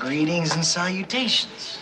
Greetings and salutations.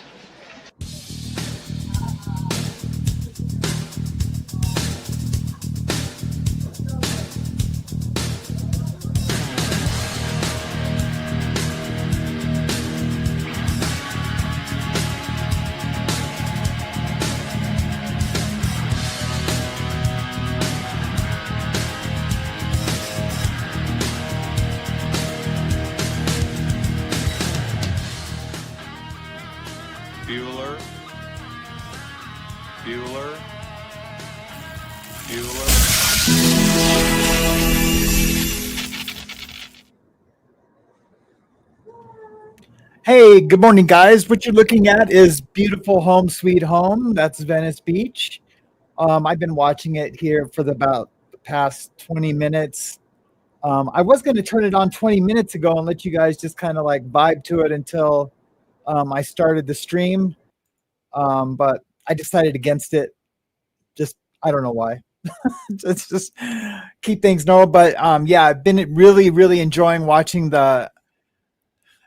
Hey, good morning, guys. What you're looking at is Beautiful Home Sweet Home. That's Venice Beach. I've been watching it here for about the past 20 minutes. I was going to turn it on 20 minutes ago and let you guys just kind of like vibe to it until I started the stream. But I decided against it. Just, I don't know why. Let's just keep things normal. But yeah, I've been really enjoying watching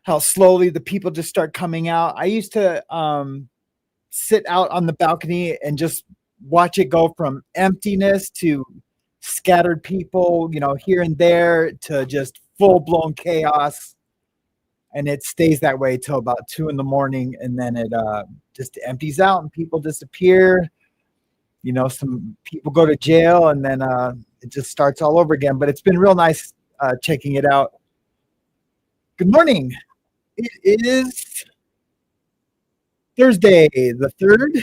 how slowly the people just start coming out. I used to sit out on the balcony and just watch it go from emptiness to scattered people, here and there, to just full-blown chaos. And it stays that way till about 2 a.m, and then it just empties out and people disappear. Some people go to jail, and then it just starts all over again. But it's been real nice checking it out. Good morning. It is Thursday, the 3rd,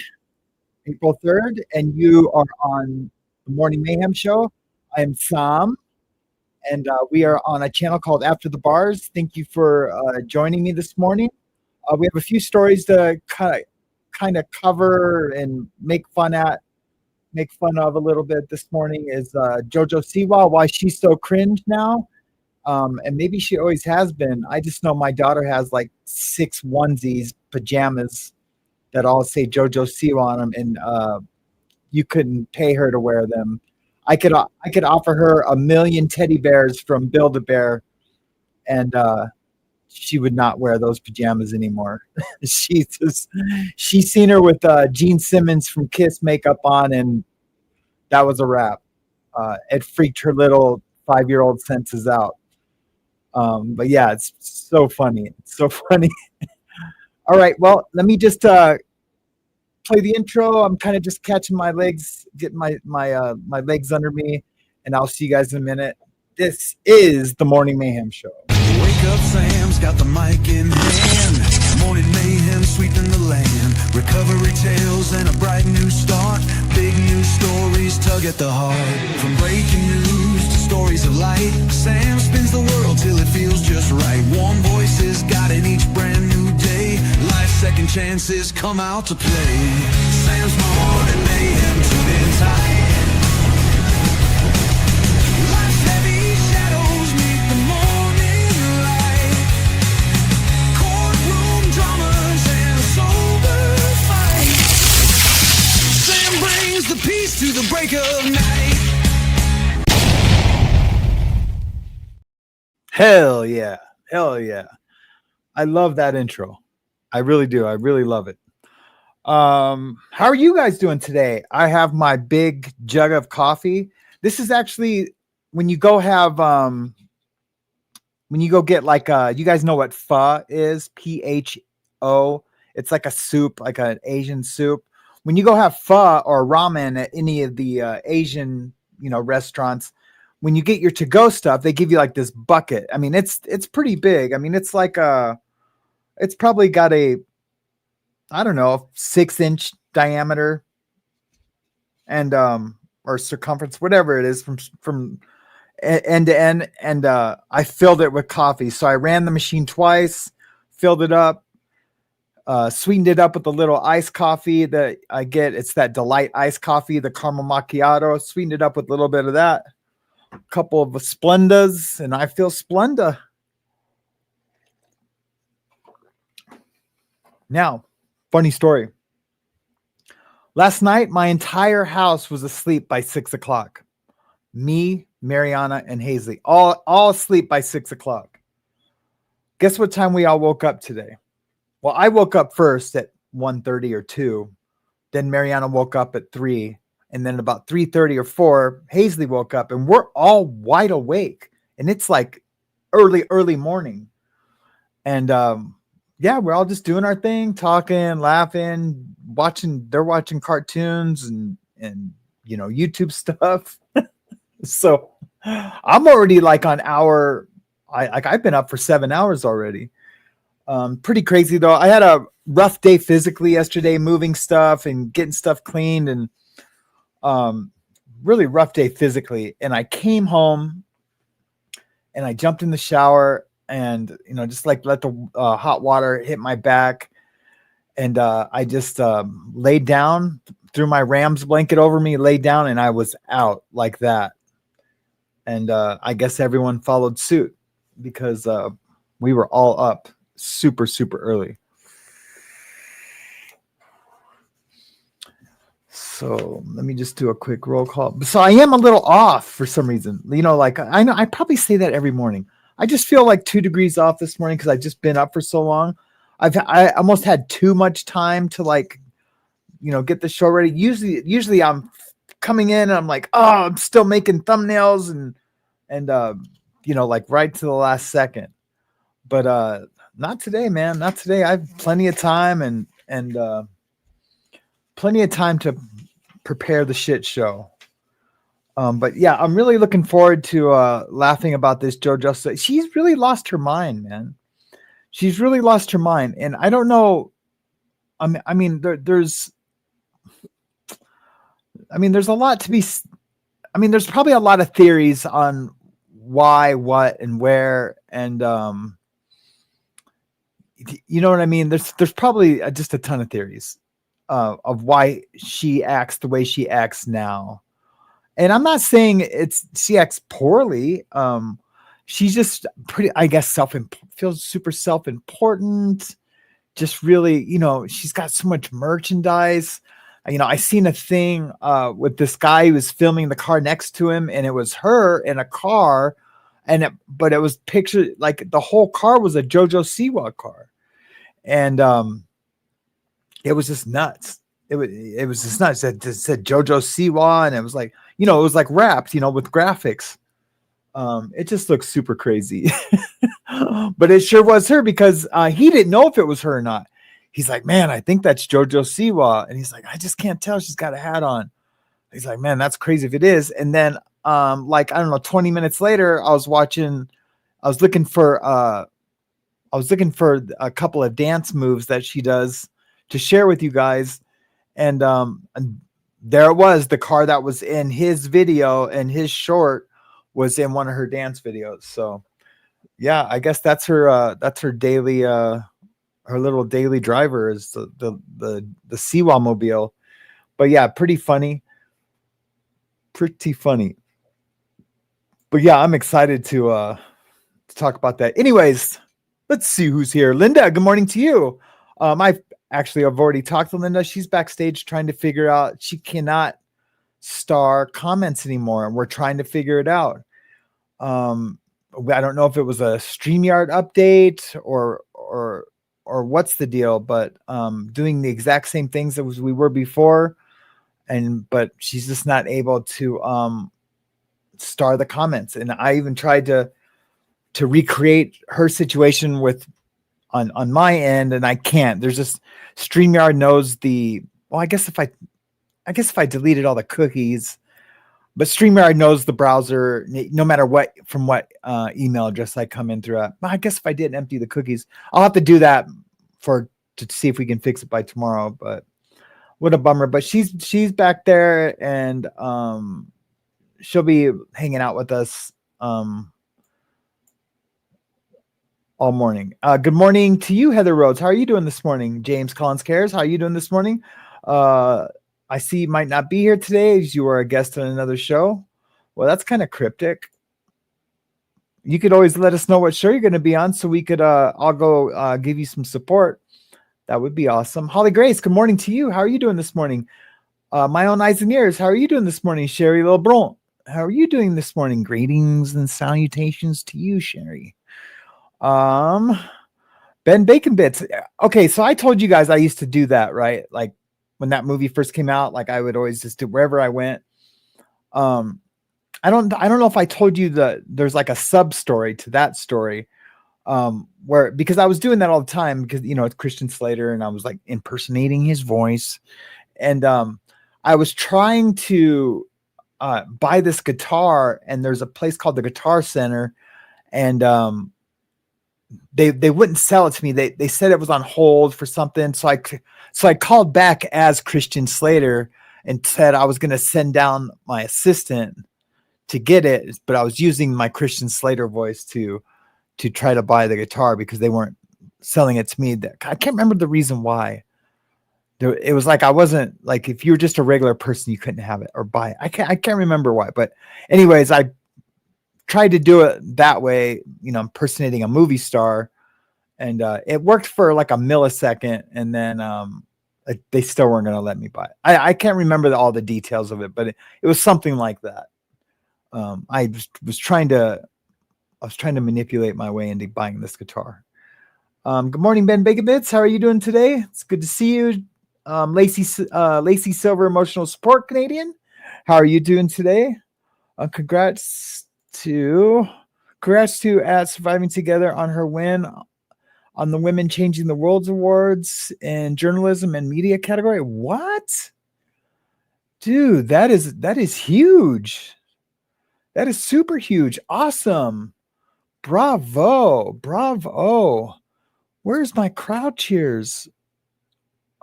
April 3rd, and you are on the Morning Mayhem Show. I am Sam, and we are on a channel called After the Bars. Thank you for joining me this morning. We have a few stories to kind of cover and make fun of a little bit this morning. Is JoJo Siwa, why she's so cringe now. And maybe she always has been. I just know my daughter has like 6 onesies, pajamas that all say JoJo Siwa on them, and you couldn't pay her to wear them. I could offer her 1,000,000 teddy bears from Build-A-Bear, and she would not wear those pajamas anymore. She's seen her with Gene Simmons from Kiss makeup on, and that was a wrap. It freaked her little 5-year-old senses out. But yeah, it's so funny. It's so funny. All right. Well, let me just play the intro. I'm kind of just catching my legs, getting my legs under me, and I'll see you guys in a minute. This is the Morning Mayhem Show. Wake up, Sam's got the mic in hand. Morning mayhem sweeping the land. Recovery tales and a bright new start. Big news stories tug at the heart. From breaking news to stories of light, Sam spins the world till it feels just right. Warm voices guiding each brand new day. Life's second chances come out to play. Sam's morning mayhem tuned in tight. Life's heavy shadows meet the morning light. Courtroom dramas and a sober fight. Sam brings the peace to the break of night. Hell yeah. Hell yeah. I love that intro. I really do. I really love it. How are you guys doing today? I have my big jug of coffee. This is actually when you go get like you guys know what pho is? PHO. It's like a soup, like an Asian soup. When you go have pho or ramen at any of the Asian, restaurants, when you get your to-go stuff, they give you like this bucket. I mean, it's pretty big. I mean, it's like it's probably got a, I don't know, 6-inch diameter and or circumference, whatever it is, from end to end. And I filled it with coffee. So I ran the machine twice, filled it up, sweetened it up with a little iced coffee that I get. It's that Delight iced coffee, the caramel macchiato. Sweetened it up with a little bit of that, a couple of Splendas, and I feel Splenda. Now, funny story. Last night, my entire house was asleep by 6 o'clock. Me, Mariana, and Hazley, all asleep by 6 o'clock. Guess what time we all woke up today? Well, I woke up first at 1:30 or 2. Then Mariana woke up at 3. And then about 3:30 or 4, Hazley woke up, and we're all wide awake. And it's like early morning. And yeah, we're all just doing our thing, talking, laughing, watching. They're watching cartoons and YouTube stuff. So I'm already like on hour. I've been up for 7 hours already. Pretty crazy though. I had a rough day physically yesterday, moving stuff and getting stuff cleaned, and really rough day physically. And I came home and I jumped in the shower and, just like let the hot water hit my back. And I just laid down, threw my Rams blanket over me, laid down, and I was out like that. And I guess everyone followed suit because we were all up super, super early. So let me just do a quick roll call. So I am a little off for some reason. Like I know I probably say that every morning. I just feel like 2 degrees off this morning because I've just been up for so long. I almost had too much time to get the show ready. Usually I'm coming in and I'm like, oh, I'm still making thumbnails and like right to the last second. But not today, man. Not today. I have plenty of time and plenty of time to prepare the shit show. But yeah, I'm really looking forward to laughing about this JoJo. She's really lost her mind, man. She's really lost her mind. And I don't know. There's a lot to be. There's probably a lot of theories on why, what, and where, and you know what I mean. There's probably just a ton of theories of why she acts the way she acts now. And I'm not saying she acts poorly. She's just pretty, I guess, feels super self-important. Just really, she's got so much merchandise. I seen a thing with this guy who was filming the car next to him, and it was her in a car, but it was pictured like the whole car was a JoJo Siwa car, and it was just nuts. It was just nuts. It said JoJo Siwa, and it was like, it was like wrapped, with graphics. It just looks super crazy. But it sure was her because he didn't know if it was her or not. He's like, man, I think that's JoJo Siwa. And he's like, I just can't tell. She's got a hat on. He's like, man, that's crazy if it is. And then 20 minutes later, I was looking for a couple of dance moves that she does to share with you guys. And there it was, the car that was in his video and his short was in one of her dance videos. So yeah, I guess that's her daily her little daily driver is the Siwa mobile. But yeah, pretty funny. But yeah, I'm excited to talk about that. Anyways, let's see who's here. Linda, good morning to you. I've already talked to Linda. She's backstage trying to figure out, she cannot star comments anymore, and we're trying to figure it out. I don't know if it was a StreamYard update or what's the deal, but doing the exact same things as we were before, but she's just not able to star the comments. And I even tried to recreate her situation on my end, and I can't. There's just StreamYard knows I guess if I deleted all the cookies, but StreamYard knows the browser no matter what email address I come in through. I guess if I didn't empty the cookies, I'll have to do that to see if we can fix it by tomorrow. But what a bummer. But she's back there, and she'll be hanging out with us all morning. Good morning to you, Heather Rhodes. How are you doing this morning? James Collins Cares. How are you doing this morning? I see you might not be here today as you are a guest on another show. Well, that's kind of cryptic. You could always let us know what show you're going to be on so we could I'll go give you some support. That would be awesome. Holly Grace, good morning to you. How are you doing this morning? My own eyes and ears. How are you doing this morning? Sherry Lebron. How are you doing this morning? Greetings and salutations to you, Sherry. Ben Bacon Bits. Okay, so I told you guys I used to do that, right? Like when that movie first came out, like I would always just do wherever I went. I don't know if I told you that there's like a sub story to that story. Where because I was doing that all the time because it's Christian Slater and I was like impersonating his voice. And I was trying to buy this guitar, and there's a place called the Guitar Center, and they wouldn't sell it to me. They said it was on hold for something. So I called back as Christian Slater and said I was going to send down my assistant to get it, but I was using my Christian Slater voice to try to buy the guitar because they weren't selling it to me. I can't remember the reason why. It was like I wasn't like if you were just a regular person, you couldn't have it or buy it. I can't remember why, but anyways, I tried to do it that way, impersonating a movie star, and it worked for like a millisecond, and then they still weren't going to let me buy it. I can't remember all the details of it, but it was something like that. I was trying to manipulate my way into buying this guitar. Good morning, Ben Bacon Bits. How are you doing today? It's good to see you. Lacey Silver, Emotional Support Canadian. How are you doing today? Congrats to at Surviving Together on her win on the Women Changing the World Awards in journalism and media category. What? Dude, that is huge. That is super huge. Awesome. Bravo. Where's my crowd cheers?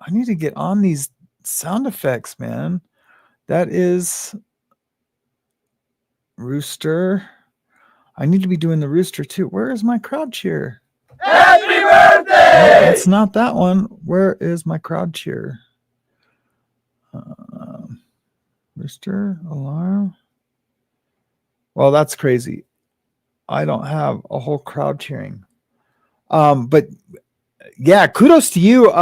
I need to get on these sound effects, man. That is rooster. I need to be doing the rooster too. Where is my crowd cheer? Happy birthday! It's not that one. Where is my crowd cheer? Rooster alarm. Well, that's crazy. I don't have a whole crowd cheering. But yeah, kudos to you,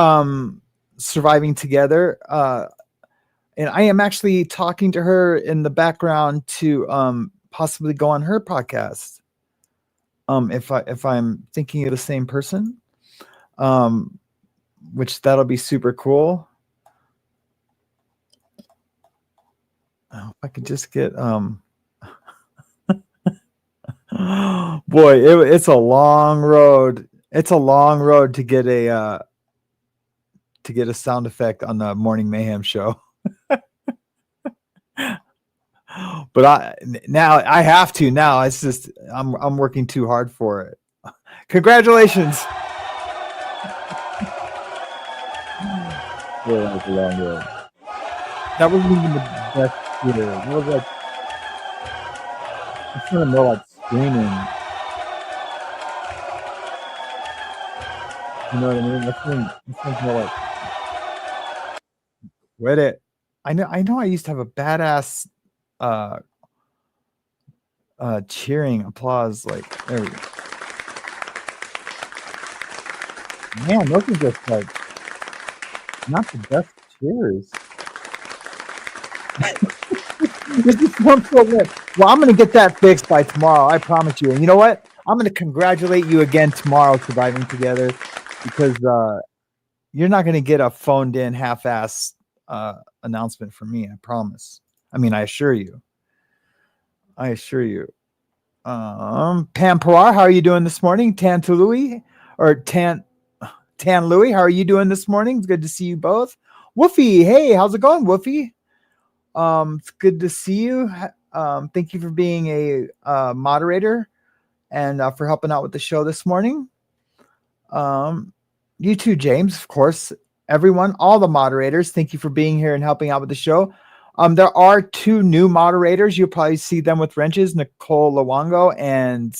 Surviving Together. And I am actually talking to her in the background to possibly go on her podcast. If I'm thinking of the same person, which that'll be super cool. Oh, if I could just get boy, it's a long road. It's a long road to get a sound effect on the Morning Mayhem show. But I have to now. It's just I'm working too hard for it. Congratulations. Yeah, that was a long road. That wasn't even the best theater. That was like it's kind of more like screaming. You know what I mean? This one's more like with it. I know I used to have a badass cheering applause, like there we go. Man, those are just like not the best cheers. This is one so lit. Well, I'm gonna get that fixed by tomorrow, I promise you. And you know what? I'm gonna congratulate you again tomorrow, Surviving Together, because you're not gonna get a phoned in half-ass announcement from me, I promise. I mean, I assure you. Pam Pilar, how are you doing this morning? Tan Louie, how are you doing this morning? It's good to see you both. Woofy, hey, how's it going, Woofy? It's good to see you. Thank you for being a moderator and for helping out with the show this morning. You too, James, of course. Everyone, all the moderators, thank you for being here and helping out with the show. There are two new moderators. You'll probably see them with wrenches, Nicole Luongo and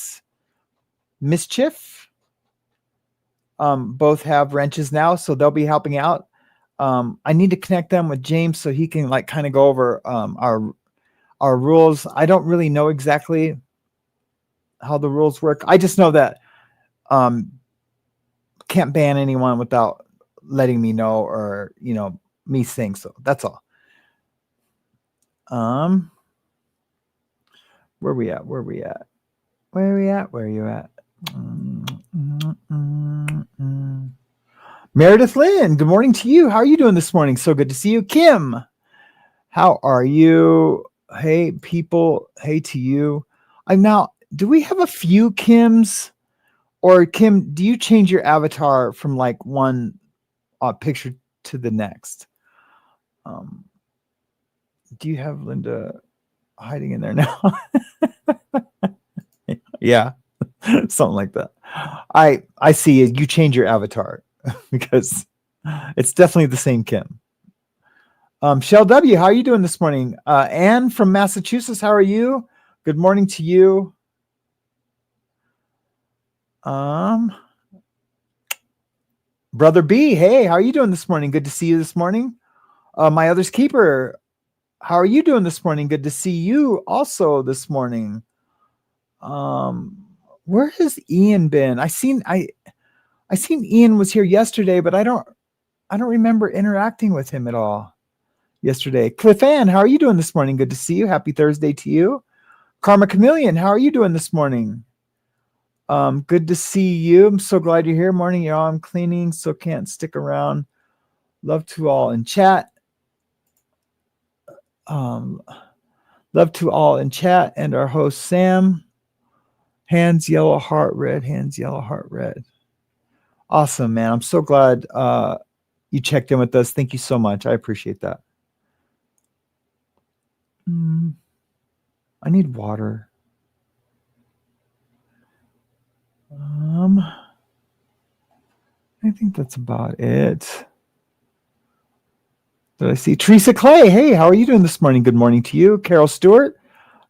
Mischief. Both have wrenches now, so they'll be helping out. I need to connect them with James so he can like kind of go over our rules. I don't really know exactly how the rules work. I just know that can't ban anyone without letting me know or me saying so. That's all. Where are you at? Meredith Lynn, good morning to you. How are you doing this morning? So good to see you. Kim, how are you? Hey, people. Hey to you. Now, do we have a few Kims? Or Kim, do you change your avatar from like one picture to the next? Do you have Linda hiding in there now? Yeah, something like that. I see it. You change your avatar because it's definitely the same Kim. Shell W, how are you doing this morning? Anne from Massachusetts, how are you? Good morning to you. Brother B, hey, how are you doing this morning? Good to see you this morning. My other's keeper, how are you doing this morning? Good to see you also this morning. Where has Ian been? I seen Ian was here yesterday, but I don't remember interacting with him at all yesterday. Cliff Ann, how are you doing this morning? Good to see you. Happy Thursday to you. Karma Chameleon, how are you doing this morning? Good to see you. I'm so glad you're here. Morning, y'all. I'm cleaning, so can't stick around. Love to all in chat. Love to all in chat and our host Sam. Hands yellow, heart red. Hands yellow, heart red. Awesome, man. I'm so glad you checked in with us. Thank you so much. I appreciate that. I need water. I think that's about it. Did I see Teresa Clay? Hey, how are you doing this morning? Good morning to you. Carol Stewart,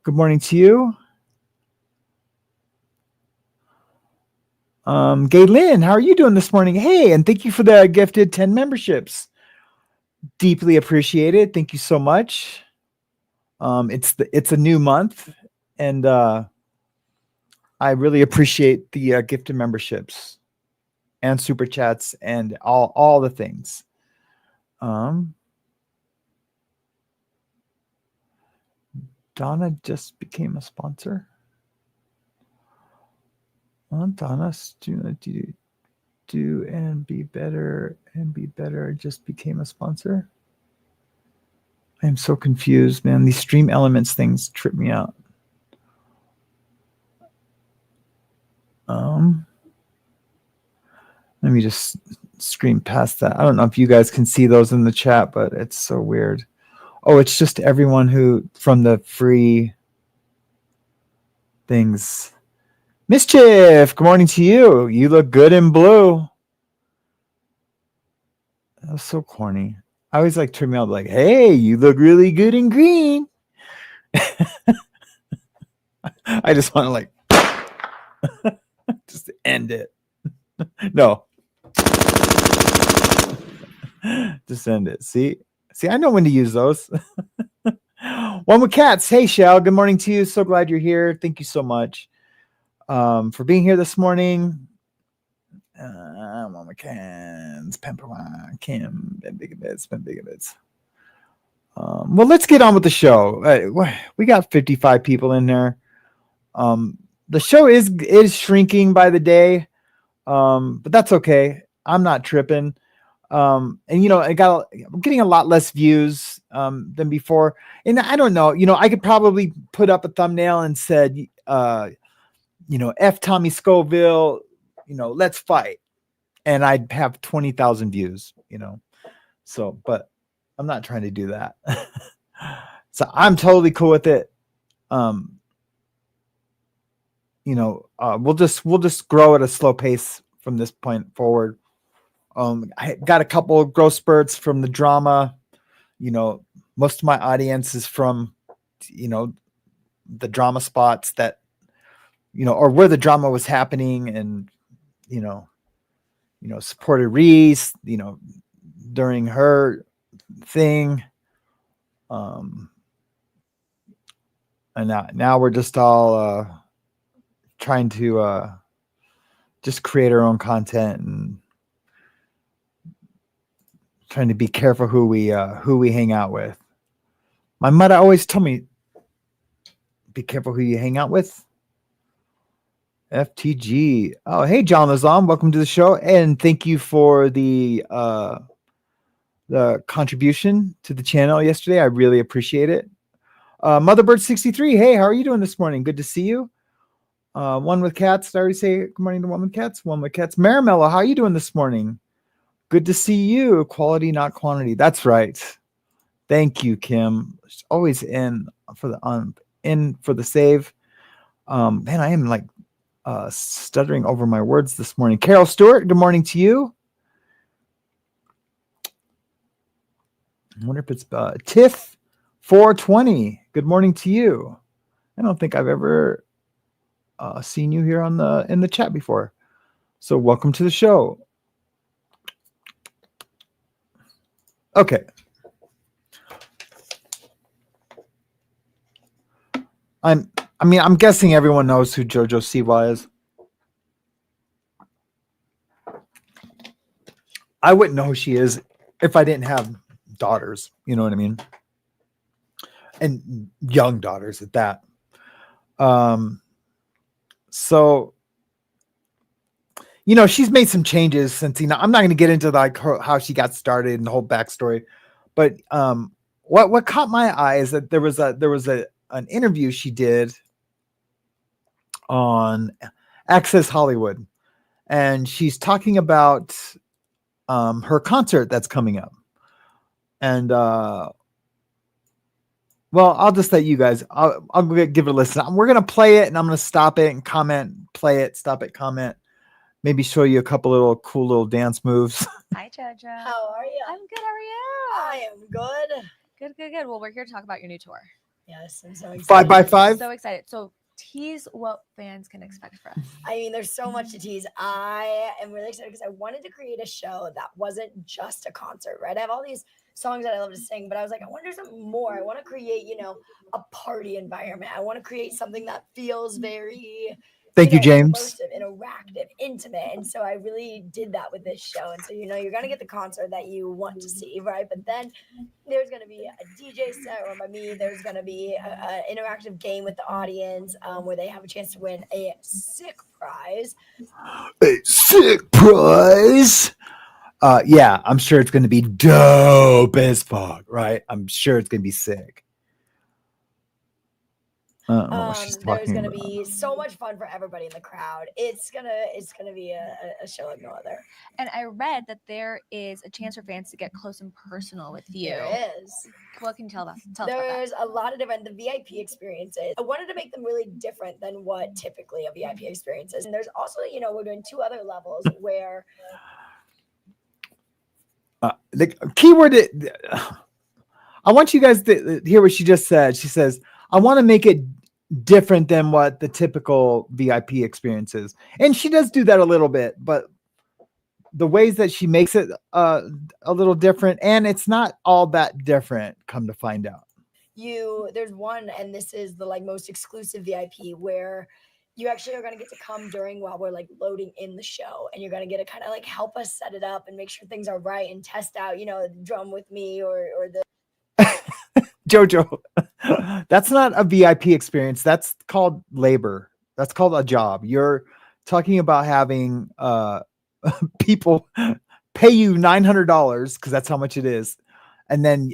good morning to you. Gay Lynn, how are you doing this morning? Hey, and thank you for the gifted 10 memberships. Deeply appreciated. Thank you so much. It's a new month, and I really appreciate the gifted memberships and super chats and all the things. Donna just became a sponsor. Donna, do and be better just became a sponsor. I am so confused, man. These stream elements things trip me out. Let me just scream past that. I don't know if you guys can see those in the chat, but it's so weird. Oh, it's just everyone who from the free things. Mischief, good morning to you. You look good in blue. That was so corny. I always like turn me out like, hey, you look really good in green. I just want to like just end it. No. Just end it. See, I know when to use those. One with cats. Hey, Shell. Good morning to you. So glad you're here. Thank you so much for being here this morning. One with cats. Pemperwine. Kim. Big bits. Big bits. Well, let's get on with the show. We got 55 people in there. The show is shrinking by the day, but that's okay. I'm not tripping. And I'm getting a lot less views than before. And I don't know, I could probably put up a thumbnail and said, F Tommy Scoville, let's fight. And I'd have 20,000 views, So, but I'm not trying to do that. So I'm totally cool with it. We'll just grow at a slow pace from this point forward. I got a couple of growth spurts from the drama. Most of my audience is from, the drama spots that, or where the drama was happening, and, supported Reese, during her thing. And now we're just all trying to just create our own content and trying to be careful who we hang out with. My mother always told me, be careful who you hang out with. FTG. Oh, hey, John Lazam. Welcome to the show. And thank you for the contribution to the channel yesterday. I really appreciate it. Motherbird63. Hey, how are you doing this morning? Good to see you. One with cats. Did I already say good morning to one with cats? One with cats. Marimello, how are you doing this morning? Good to see you. Quality, not quantity. That's right. Thank you, Kim. Always in for the save. Man, I am like stuttering over my words this morning. Carol Stewart, good morning to you. I wonder if it's Tiff 420. Good morning to you. I don't think I've ever seen you here in the chat before. So welcome to the show. Okay. I'm guessing everyone knows who JoJo Siwa is. I wouldn't know who she is if I didn't have daughters. You know what I mean? And young daughters at that. So, she's made some changes since, I'm not going to get into like how she got started and the whole backstory, but what caught my eye is that there was an interview she did on Access Hollywood, and she's talking about her concert that's coming up. And well, I'll just let you guys, I'll give it a listen. We're going to play it and I'm going to stop it and comment, play it, stop it, comment, maybe show you a couple little cool little dance moves. Hi, JoJo. How are you? I'm good. How are you? I am good. Good. Well, we're here to talk about your new tour. Yes, I'm so excited. 5x5. So excited. So tease what fans can expect for us. I mean, there's so much to tease. I am really excited because I wanted to create a show that wasn't just a concert, right? I have all these songs that I love to sing, but I was like, I want to do something more. I want to create, a party environment. I want to create something that feels very Thank you, James. immersive, interactive, intimate. And so I really did that with this show. And so, you're going to get the concert that you want to see, right? But then there's going to be a DJ set run by me. There's going to be an interactive game with the audience where they have a chance to win a sick prize. A sick prize? Yeah, I'm sure it's going to be dope as fuck, right? I'm sure it's going to be sick. There's going to be so much fun for everybody in the crowd. It's gonna be a show like no other. And I read that there is a chance for fans to get close and personal with you. There is. What can you tell us about that? There's a lot of the VIP experiences. I wanted to make them really different than what typically a VIP experience is. And there's also, we're doing 2 other levels where the keyword. I want you guys to hear what she just said. She says, I want to make it different than what the typical VIP experience is. And she does do that a little bit, but the ways that she makes it a little different, and it's not all that different, come to find out. There's one, and this is the most exclusive VIP, where you actually are going to get to come while we're loading in the show, and you're going to get to kind of help us set it up and make sure things are right and test out, the drum with me or the JoJo, that's not a VIP experience. That's called labor. That's called a job. You're talking about having people pay you $900 because that's how much it is, and then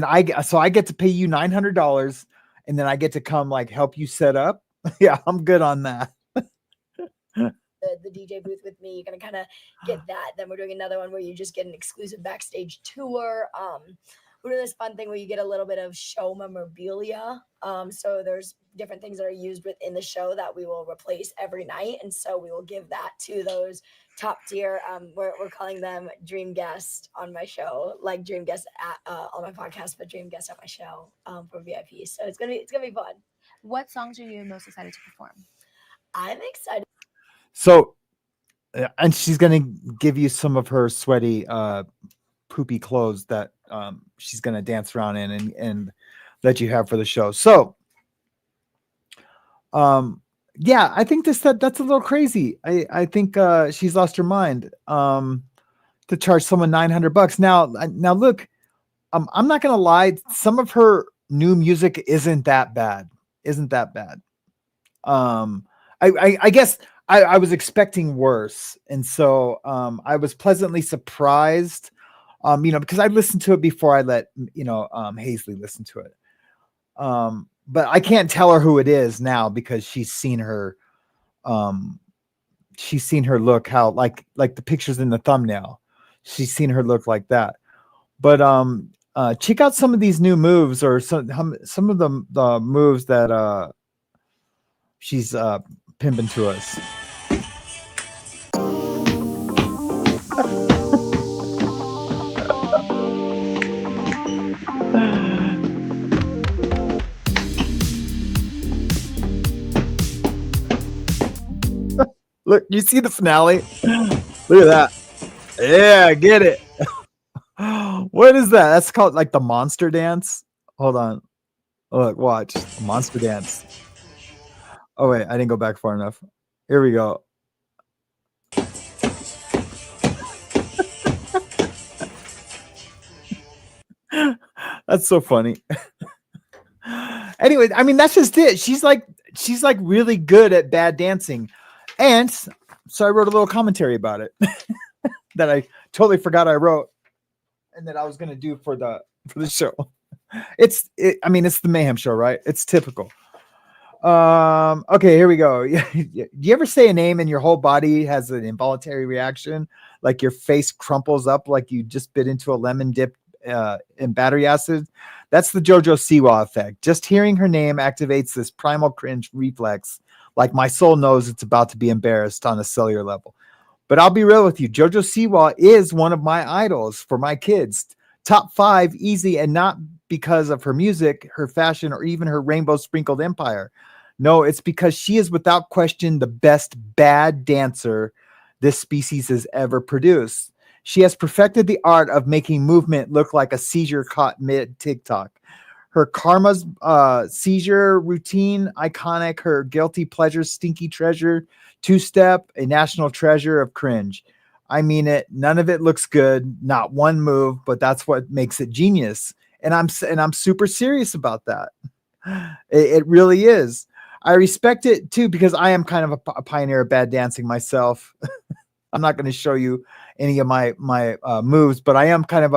I get to pay you $900, and then I get to come help you set up. Yeah, I'm good on that. The DJ booth with me. You're gonna kind of get that. Then we're doing another one where you just get an exclusive backstage tour. We're doing this fun thing where you get a little bit of show memorabilia. So there's different things that are used within the show that we will replace every night. And so we will give that to those top tier. We're calling them dream guests on my show, like dream guests on my podcast, but dream guests at my show for VIP. So it's gonna be fun. What songs are you most excited to perform? I'm excited. So, and she's gonna give you some of her sweaty, poopy clothes that she's gonna dance around in and let you have for the show. So, yeah, I think that's a little crazy. I think she's lost her mind to charge someone $900. Now look, I'm not gonna lie. Some of her new music isn't that bad. I guess I was expecting worse, and so I was pleasantly surprised. Because I listened to it before I let Hazley listen to it. But I can't tell her who it is now because she's seen her look how like the pictures in the thumbnail. She's seen her look like that. But check out some of these new moves or some of the moves that she's pimping to us. Look, you see the finale? Look at that. Yeah, get it. What is that? That's called like the monster dance. Hold on. Look, watch. Monster dance. Oh, wait. I didn't go back far enough. Here we go. That's so funny. Anyway, I mean, that's just it. She's like really good at bad dancing. And so I wrote a little commentary about it that I totally forgot I wrote and that I was going to do for the show. It's the Mayhem Show, right? It's typical. Okay, here we go. Do you ever say a name and your whole body has an involuntary reaction? Like your face crumples up like you just bit into a lemon dip in battery acid? That's the JoJo Siwa effect. Just hearing her name activates this primal cringe reflex. Like my soul knows it's about to be embarrassed on a cellular level. But I'll be real with you. JoJo Siwa is one of my idols for my kids. Top 5 easy, and not because of her music, her fashion, or even her rainbow sprinkled empire. No, it's because she is without question the best bad dancer this species has ever produced. She has perfected the art of making movement look like a seizure caught mid TikTok. Her karma's seizure routine, iconic. Her guilty pleasure, stinky treasure, two-step, a national treasure of cringe. I mean it. None of it looks good. Not one move, but that's what makes it genius. And I'm super serious about that. It really is. I respect it too because I am kind of a pioneer of bad dancing myself. I'm not going to show you any of my moves, but I am kind of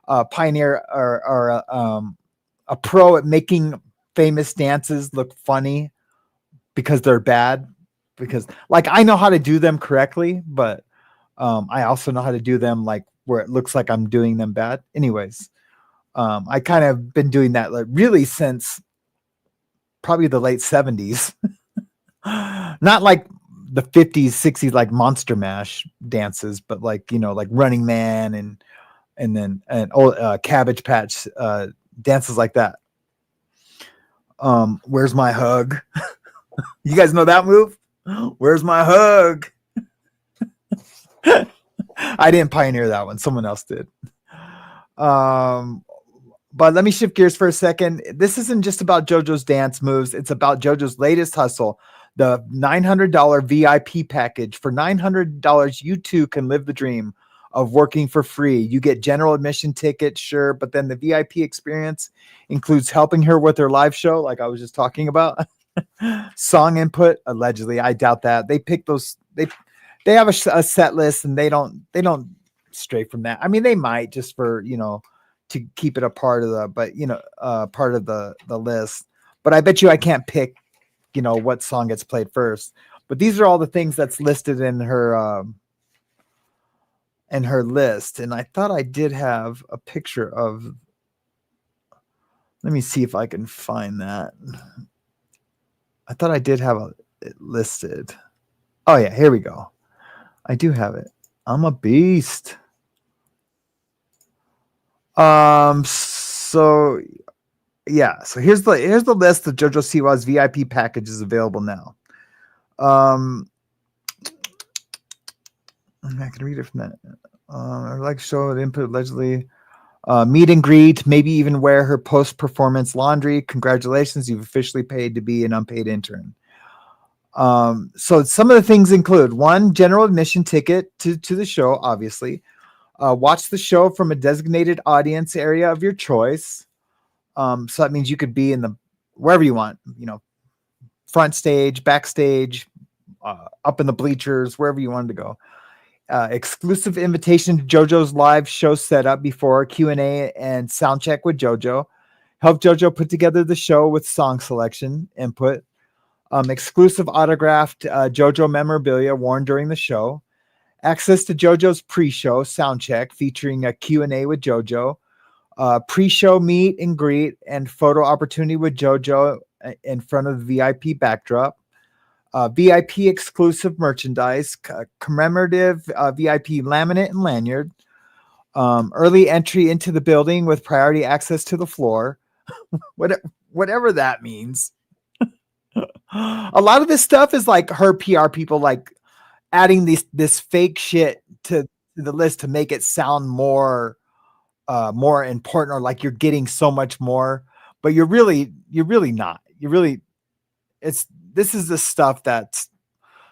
a pioneer or a pro at making famous dances look funny because they're bad. Because like I know how to do them correctly, but I also know how to do them like where it looks like I'm doing them bad. Anyways, I kind of been doing that like really since probably the late 70s. Not like the 50s, 60s, like Monster Mash dances, but like, like Running Man and then Cabbage Patch dances like that. Where's my hug? You guys know that move? Where's my hug? I didn't pioneer that one. Someone else did. But let me shift gears for a second. This isn't just about JoJo's dance moves. It's about JoJo's latest hustle, the $900 VIP package. For $900, you too can live the dream of working for free. You get general admission tickets, sure, but then the VIP experience includes helping her with her live show, like I was just talking about. Song input, allegedly. I doubt that. They pick those. They have a set list, and they don't stray from that. I mean, they might just for to keep it a part of the list. But I bet you I can't pick what song gets played first. But these are all the things that's listed in her list. And I thought I did have a picture of. Let me see if I can find that. I thought I did have it listed. Oh yeah, here we go. I do have it. I'm a beast. So yeah, so here's the list of JoJo Siwa's VIP packages available now. I can read it from that. I'd like to show the input allegedly. Meet and greet, maybe even wear her post-performance laundry. Congratulations, you've officially paid to be an unpaid intern. So some of the things include 1 general admission ticket to the show, obviously. Watch the show from a designated audience area of your choice. So that means you could be in wherever you want, front stage, backstage, up in the bleachers, wherever you wanted to go. Exclusive invitation to JoJo's live show setup before Q&A and sound check with JoJo. Help JoJo put together the show with song selection input. Exclusive autographed JoJo memorabilia worn during the show. Access to JoJo's pre-show sound check featuring a Q&A with JoJo. Pre-show meet and greet and photo opportunity with JoJo in front of the VIP backdrop. VIP exclusive merchandise, commemorative VIP laminate and lanyard. Early entry into the building with priority access to the floor. Whatever that means. A lot of this stuff is like her PR people like adding this fake shit to the list to make it sound more important, or like you're getting so much more, but you're really not. This is the stuff that's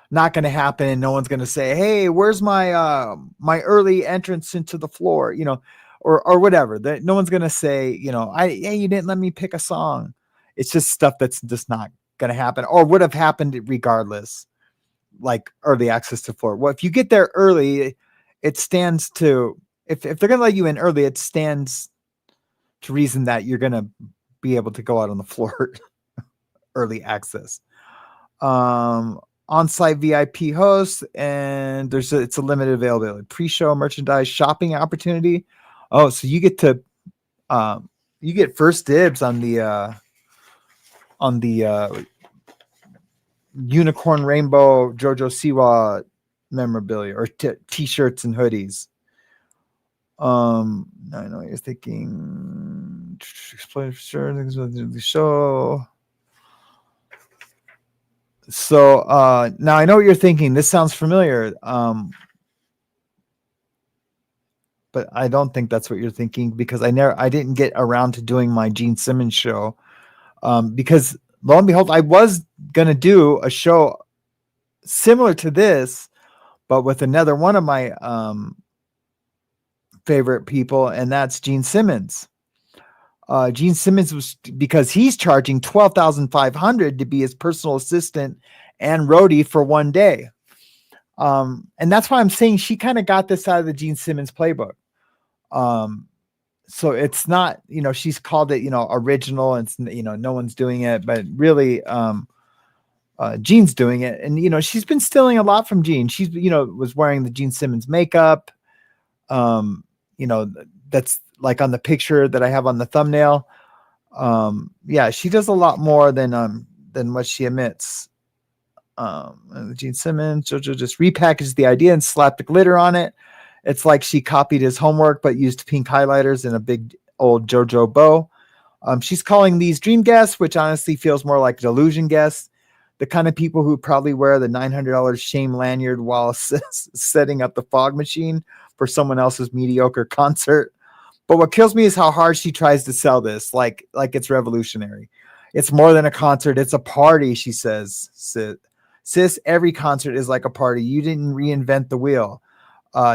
not going to happen, and no one's going to say, "Hey, where's my my early entrance into the floor?" You know, or whatever. That no one's going to say, you know, hey, you didn't let me pick a song. It's just stuff that's just not going to happen, or would have happened regardless. Like early access to floor. Well, if you get there early, it stands to, if they're going to let you in early, it stands to reason that you're going to be able to go out on the floor. Early access. On-site VIP hosts, and it's a limited availability. Pre-show merchandise shopping opportunity. Oh, so you get to you get first dibs on the unicorn rainbow JoJo Siwa memorabilia or t-shirts and hoodies. I know what you're thinking. Explain for sure things about the show. So now I know what you're thinking. This sounds familiar. But I don't think that's what you're thinking, because I didn't get around to doing my Gene Simmons show. Because lo and behold, I was gonna do a show similar to this, but with another one of my favorite people, and that's Gene Simmons. Gene Simmons was, because he's charging $12,500 to be his personal assistant and roadie for one day. And that's why I'm saying she kind of got this out of the Gene Simmons playbook. So it's not, you know, she's called it, you know, original, and, you know, no one's doing it, but really, Gene's doing it. And, you know, she's been stealing a lot from Gene. She's, you know, was wearing the Gene Simmons makeup. You know, that's like on the picture that I have on the thumbnail. Yeah, she does a lot more than what she admits. Gene Simmons, JoJo just repackaged the idea and slapped the glitter on it. It's like she copied his homework, but used pink highlighters and a big old JoJo bow. She's calling these dream guests, which honestly feels more like delusion guests, the kind of people who probably wear the $900 shame lanyard while setting up the fog machine for someone else's mediocre concert. But what kills me is how hard she tries to sell this, like it's revolutionary. It's more than a concert, it's a party, she says. Sis, every concert is like a party. You didn't reinvent the wheel.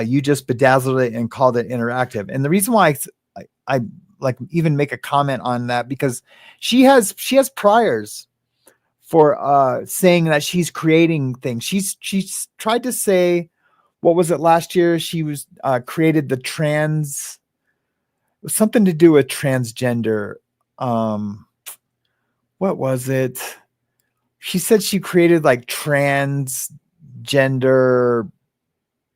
You just bedazzled it and called it interactive. And the reason why I like even make a comment on that, because she has priors for saying that she's creating things. She's tried to say, what was it last year? She was created the trans, something to do with transgender. What was it? She said she created like transgender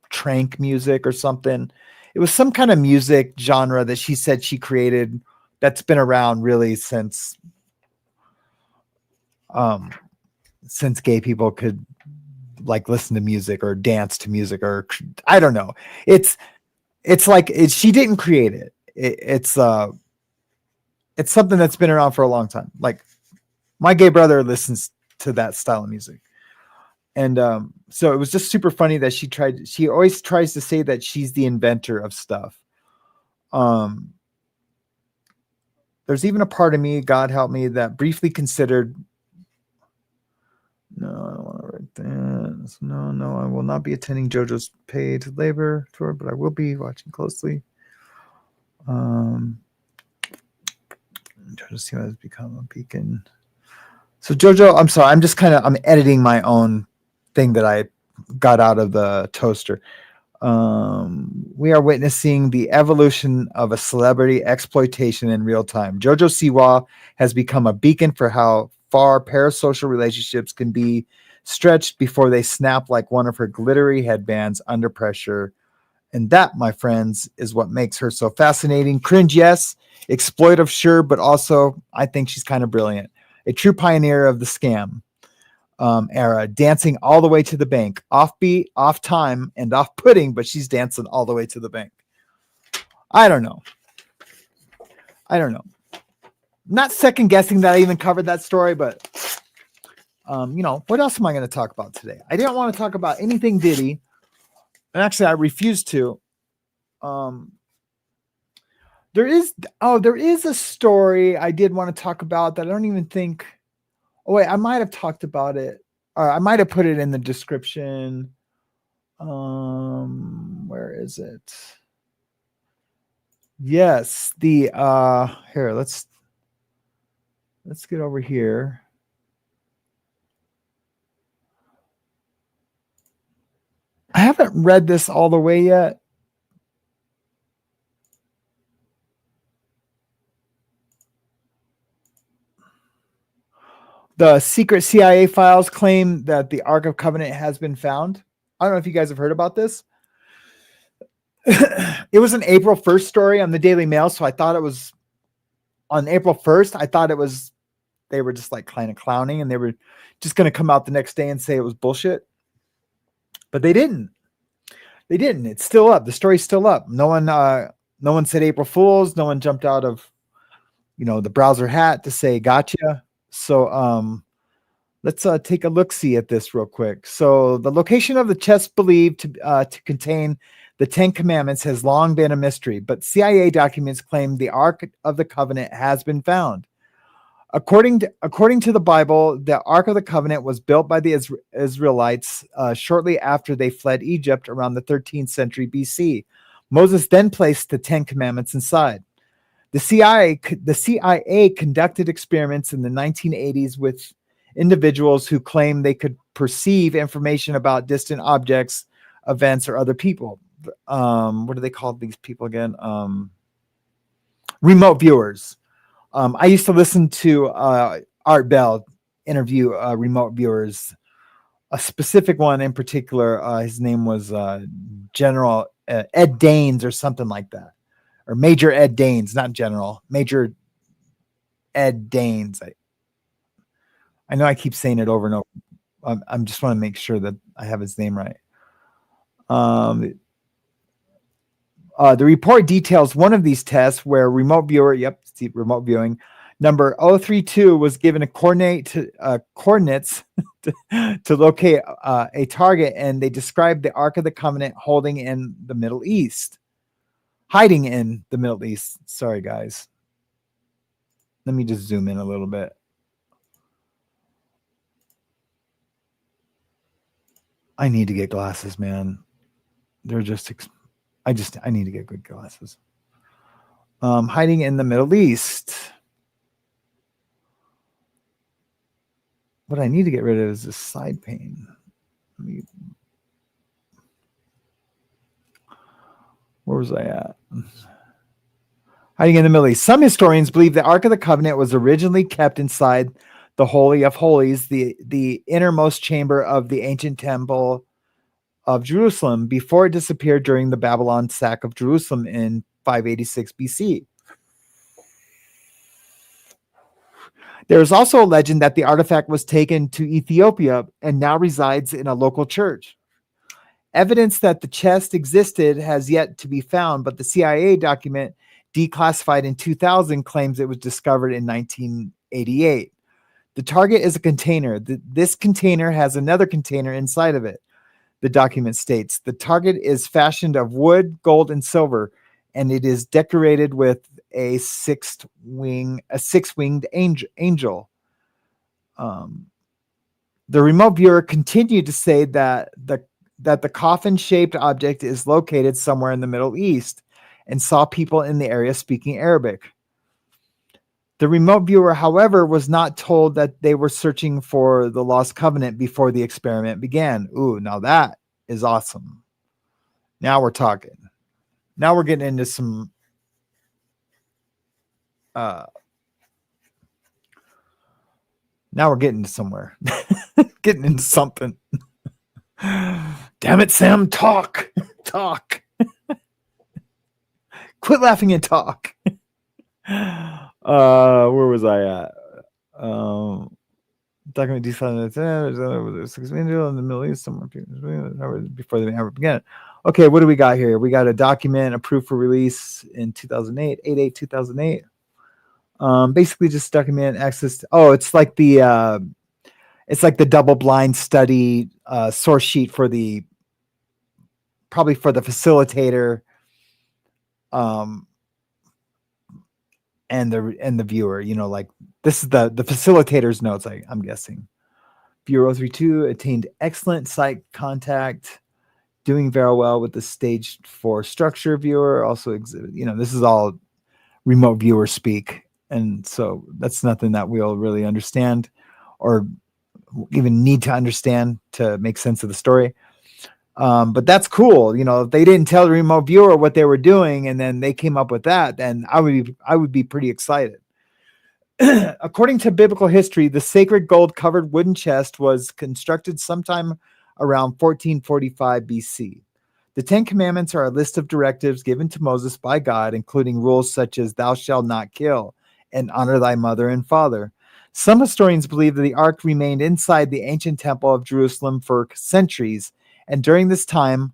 trank music or something. It was some kind of music genre that she said she created that's been around really since gay people could like listen to music or dance to music, or I don't know. It's like she didn't create it. It's something that's been around for a long time. Like my gay brother listens to that style of music. And so it was just super funny that she always tries to say that she's the inventor of stuff. There's even a part of me, God help me, that briefly considered, no, I don't want to write that. No, I will not be attending JoJo's paid labor tour, but I will be watching closely. JoJo Siwa has become a beacon. So JoJo, I'm sorry, I'm editing my own thing that I got out of the toaster. We are witnessing the evolution of a celebrity exploitation in real time. JoJo Siwa has become a beacon for how far parasocial relationships can be stretched before they snap like one of her glittery headbands under pressure. And that, my friends, is what makes her so fascinating. Cringe, yes. Exploitive, sure. But also, I think she's kind of brilliant. A true pioneer of the scam era, dancing all the way to the bank. Offbeat, off time, and off-putting, but she's dancing all the way to the bank. I don't know. Not second-guessing that I even covered that story, but, what else am I going to talk about today? I didn't want to talk about anything Diddy. And actually, I refuse to. There is a story I did want to talk about that I don't even think. Oh wait, I might have talked about it. Or I might have put it in the description. Where is it? Yes, the here. Let's get over here. I haven't read this all the way yet. The secret CIA files claim that the Ark of Covenant has been found. I don't know if you guys have heard about this. It was an April 1st story on the Daily Mail, so I thought it was on April 1st. I thought it was they were just like kind of clowning, and they were just going to come out the next day and say it was bullshit. But they didn't. It's still up. The story's still up. No one said April Fools. No one jumped out of, the browser hat to say gotcha. So let's take a look-see at this real quick. So the location of the chest believed to contain the 10 Commandments has long been a mystery, but CIA documents claim the Ark of the Covenant has been found. According to the Bible, the Ark of the Covenant was built by the Israelites shortly after they fled Egypt around the 13th century BC. Moses then placed the 10 Commandments inside. The CIA conducted experiments in the 1980s with individuals who claimed they could perceive information about distant objects, events, or other people. What do they call these people again? Remote viewers. I used to listen to Art Bell interview remote viewers. A specific one in particular, his name was General Ed Daines or something like that. Or Major Ed Daines, not General. Major Ed Daines. I know I keep saying it over and over. I just want to make sure that I have his name right. The report details one of these tests where remote viewing, number 032 was given coordinates to locate a target, and they described the Ark of the Covenant hiding in the Middle East. Sorry, guys. Let me just zoom in a little bit. I need to get glasses, man. They're just... I need to get good glasses. Hiding in the Middle East. What I need to get rid of is this side pane. Where was I at? Hiding in the Middle East. Some historians believe the Ark of the Covenant was originally kept inside the Holy of Holies, the innermost chamber of the ancient temple of Jerusalem, before it disappeared during the Babylon sack of Jerusalem in 586 BC. There is also a legend that the artifact was taken to Ethiopia and now resides in a local church. Evidence that the chest existed has yet to be found, but the CIA document declassified in 2000 claims it was discovered in 1988. The target is a container. This container has another container inside of it. The document states the target is fashioned of wood, gold, and silver, and it is decorated with a six-winged angel. The remote viewer continued to say that the coffin-shaped object is located somewhere in the Middle East, and saw people in the area speaking Arabic. The remote viewer, however, was not told that they were searching for the lost covenant before the experiment began. Ooh, now that is awesome. Now we're talking. Now we're getting into some now we're getting to somewhere. Getting into something. Damn it, Sam, talk. Talk. Quit laughing and talk. Where was I at? Document decided in the Middle East somewhere before the ever began. Okay, what do we got here? We got a document approved for release in 2008, 8/8/2008. Basically just document access. It's like the double-blind study source sheet for probably for the facilitator, and the viewer. Like this is the facilitator's notes. I'm guessing. Viewer 032 attained excellent sight contact, doing very well with the stage 4 structure. Viewer also exhibit. This is all remote viewer speak, and so that's nothing that we'll really understand or even need to understand to make sense of the story. But that's cool. If they didn't tell the remote viewer what they were doing and then they came up with that, then I would be pretty excited. According to biblical history, the sacred gold covered wooden chest was constructed sometime around 1445 BC. The 10 Commandments are a list of directives given to Moses by God, including rules such as thou shalt not kill and honor thy mother and father. Some historians believe that the ark remained inside the ancient temple of Jerusalem for centuries, and during this time,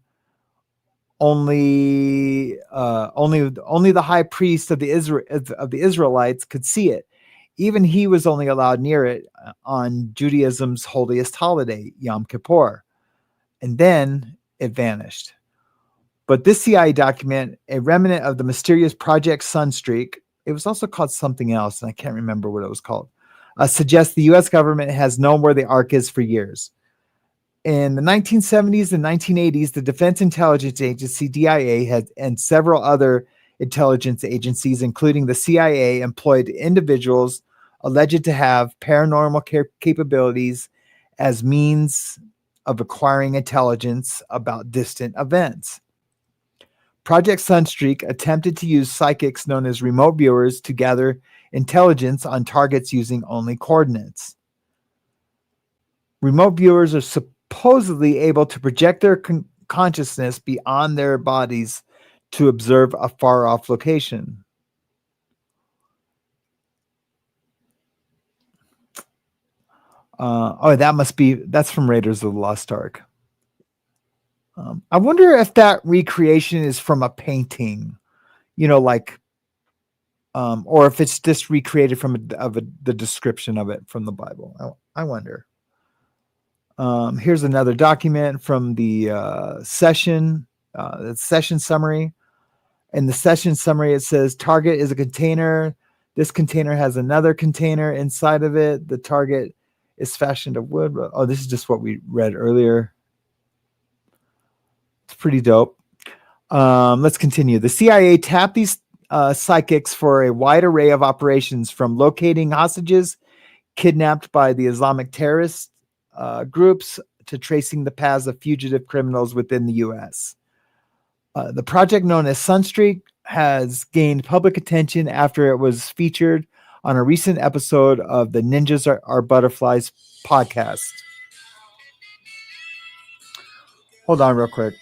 only the high priest of the Israelites could see it. Even he was only allowed near it on Judaism's holiest holiday, Yom Kippur, and then it vanished. But this CIA document, a remnant of the mysterious Project Sunstreak, it was also called something else, and I can't remember what it was called, suggests the U.S. government has known where the ark is for years. In the 1970s and 1980s, the Defense Intelligence Agency, DIA, and several other intelligence agencies, including the CIA, employed individuals alleged to have paranormal capabilities as means of acquiring intelligence about distant events. Project Sunstreak attempted to use psychics known as remote viewers to gather intelligence on targets using only coordinates. Remote viewers are supposedly able to project their consciousness beyond their bodies to observe a far-off location. That's from Raiders of the Lost Ark. I wonder if that recreation is from a painting, or if it's just recreated from the description of it from the Bible. I wonder. Here's another document from the session summary. In the session summary, it says target is a container. This container has another container inside of it. The target is fashioned of wood. Oh, this is just what we read earlier. It's pretty dope. Let's continue. The CIA tapped these psychics for a wide array of operations, from locating hostages kidnapped by the Islamic terrorist groups to tracing the paths of fugitive criminals within the U.S. The project, known as Sunstreak, has gained public attention after it was featured on a recent episode of the Ninjas Are Butterflies podcast. Hold on real quick.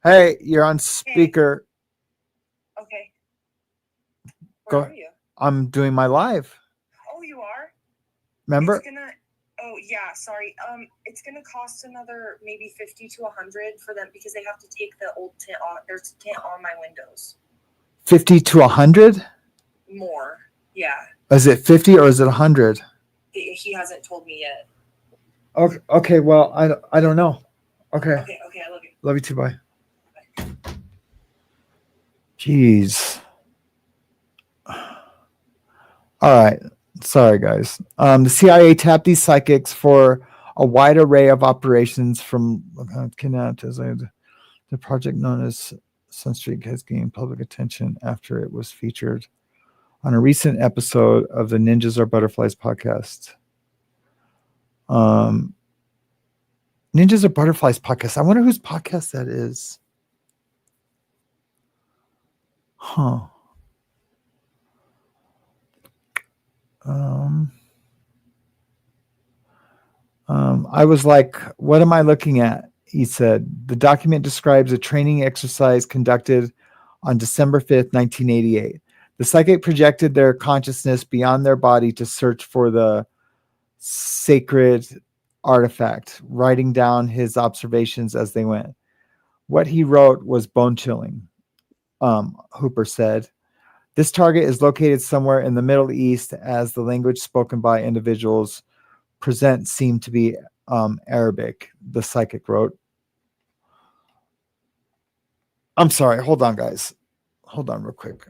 Hey, you're on speaker. Okay. Go. Where are you? I'm doing my live. Oh, you are? Remember? Oh, yeah, sorry. It's gonna cost another maybe 50 to 100 for them because they have to take the old tint off. There's tint on my windows. 50 to 100? More, yeah. Is it 50 or is it 100? He hasn't told me yet. Okay, well, I don't know. Okay, I love you. Love you too, bye. Jeez. All right. Sorry, guys. The CIA tapped these psychics for a wide array of operations, from kidnapped as the project known as Sunstreak has gained public attention after it was featured on a recent episode of the Ninjas Are Butterflies podcast. Ninjas Are Butterflies podcast. I wonder whose podcast that is. Huh. I was like, what am I looking at? He said, the document describes a training exercise conducted on December 5th, 1988. The psychic projected their consciousness beyond their body to search for the sacred artifact, writing down his observations as they went. What he wrote was bone-chilling, Hooper said. This target is located somewhere in the Middle East, as the language spoken by individuals present seemed to be Arabic, the psychic wrote. I'm sorry. Hold on, guys. Hold on real quick.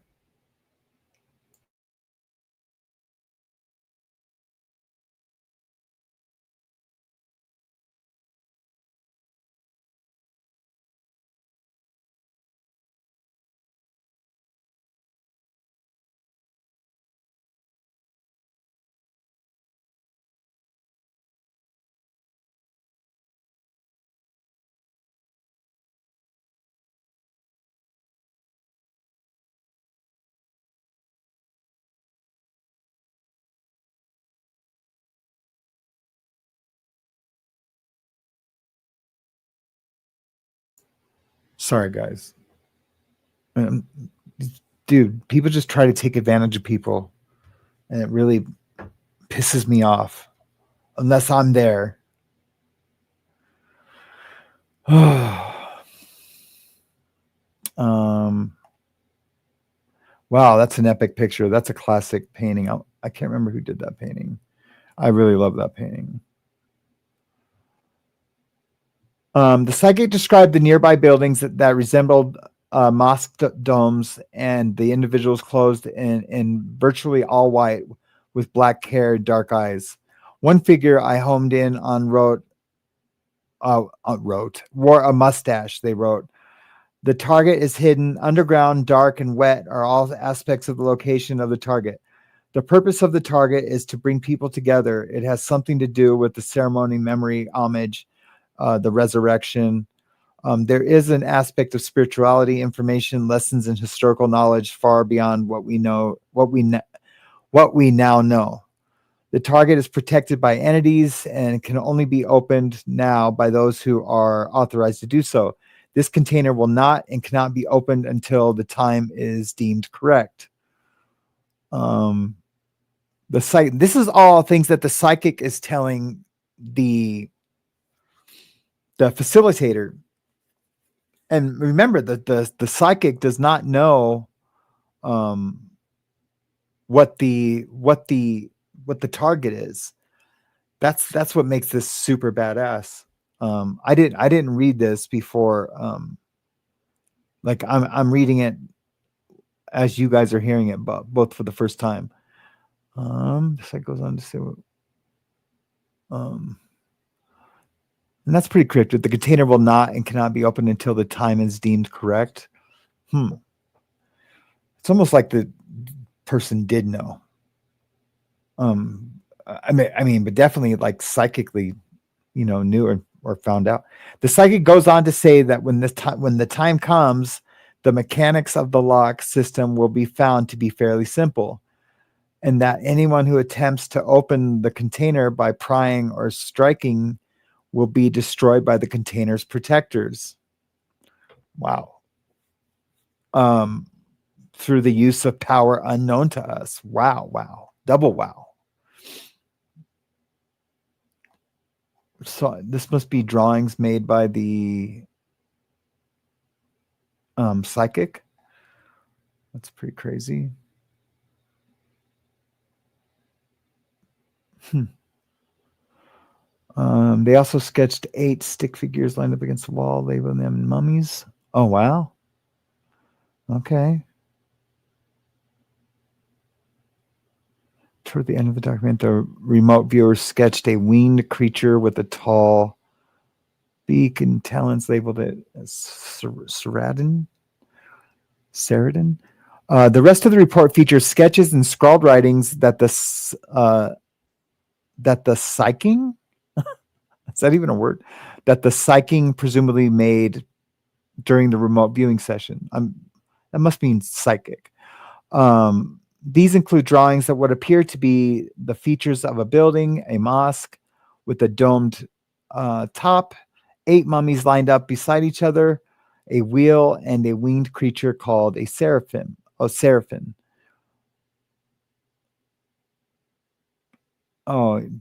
Sorry, guys. Dude, people just try to take advantage of people, and it really pisses me off unless I'm there. Wow, that's an epic picture. That's a classic painting. I can't remember who did that painting. I really love that painting. The psychic described the nearby buildings that resembled mosque domes, and the individuals clothed in virtually all white with black hair, dark eyes. One figure I homed in on wore a mustache. They wrote, the target is hidden underground, dark, and wet are all aspects of the location of the target. The purpose of the target is to bring people together. It has something to do with the ceremony, memory, homage, the resurrection. There is an aspect of spirituality, information, lessons, and historical knowledge far beyond what we know, what we now know. The target is protected by entities and can only be opened now by those who are authorized to do so. This container will not and cannot be opened until the time is deemed correct. This is all things that the psychic is telling the facilitator. And remember that the psychic does not know what the target is. That's what makes this super badass. I didn't read this before. Like I'm reading it as you guys are hearing it, but both for the first time. This goes on to say, and that's pretty cryptic. The container will not and cannot be opened until the time is deemed correct. It's almost like the person did know. I mean, but definitely like psychically, knew or found out. The psychic goes on to say that when the time comes, the mechanics of the lock system will be found to be fairly simple, and that anyone who attempts to open the container by prying or striking will be destroyed by the container's protectors. Wow. Through the use of power unknown to us. Wow. Double wow. So this must be drawings made by the psychic. That's pretty crazy. They also sketched 8 stick figures lined up against the wall, labeling them mummies. Oh, wow. Okay. Toward the end of the document, the remote viewer sketched a winged creature with a tall beak and talons, labeled it as Saradin. Sheridan. The rest of the report features sketches and scrawled writings that the psyching, is that even a word? That the psyching presumably made during the remote viewing session. That must mean psychic. These include drawings that would appear to be the features of a building, a mosque with a domed top, 8 mummies lined up beside each other, a wheel, and a winged creature called a seraphim. Seraphim. The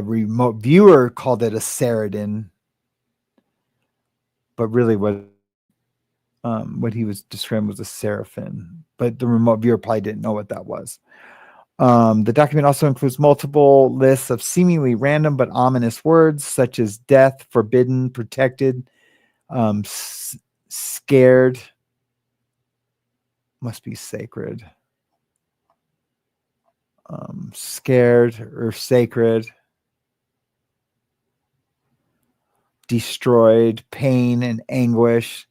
remote viewer called it a Saradin, but really what he was describing was a seraphim. But the remote viewer probably didn't know what that was. The document also includes multiple lists of seemingly random but ominous words such as death, forbidden, protected, scared, must be sacred, scared or sacred, destroyed, pain and anguish.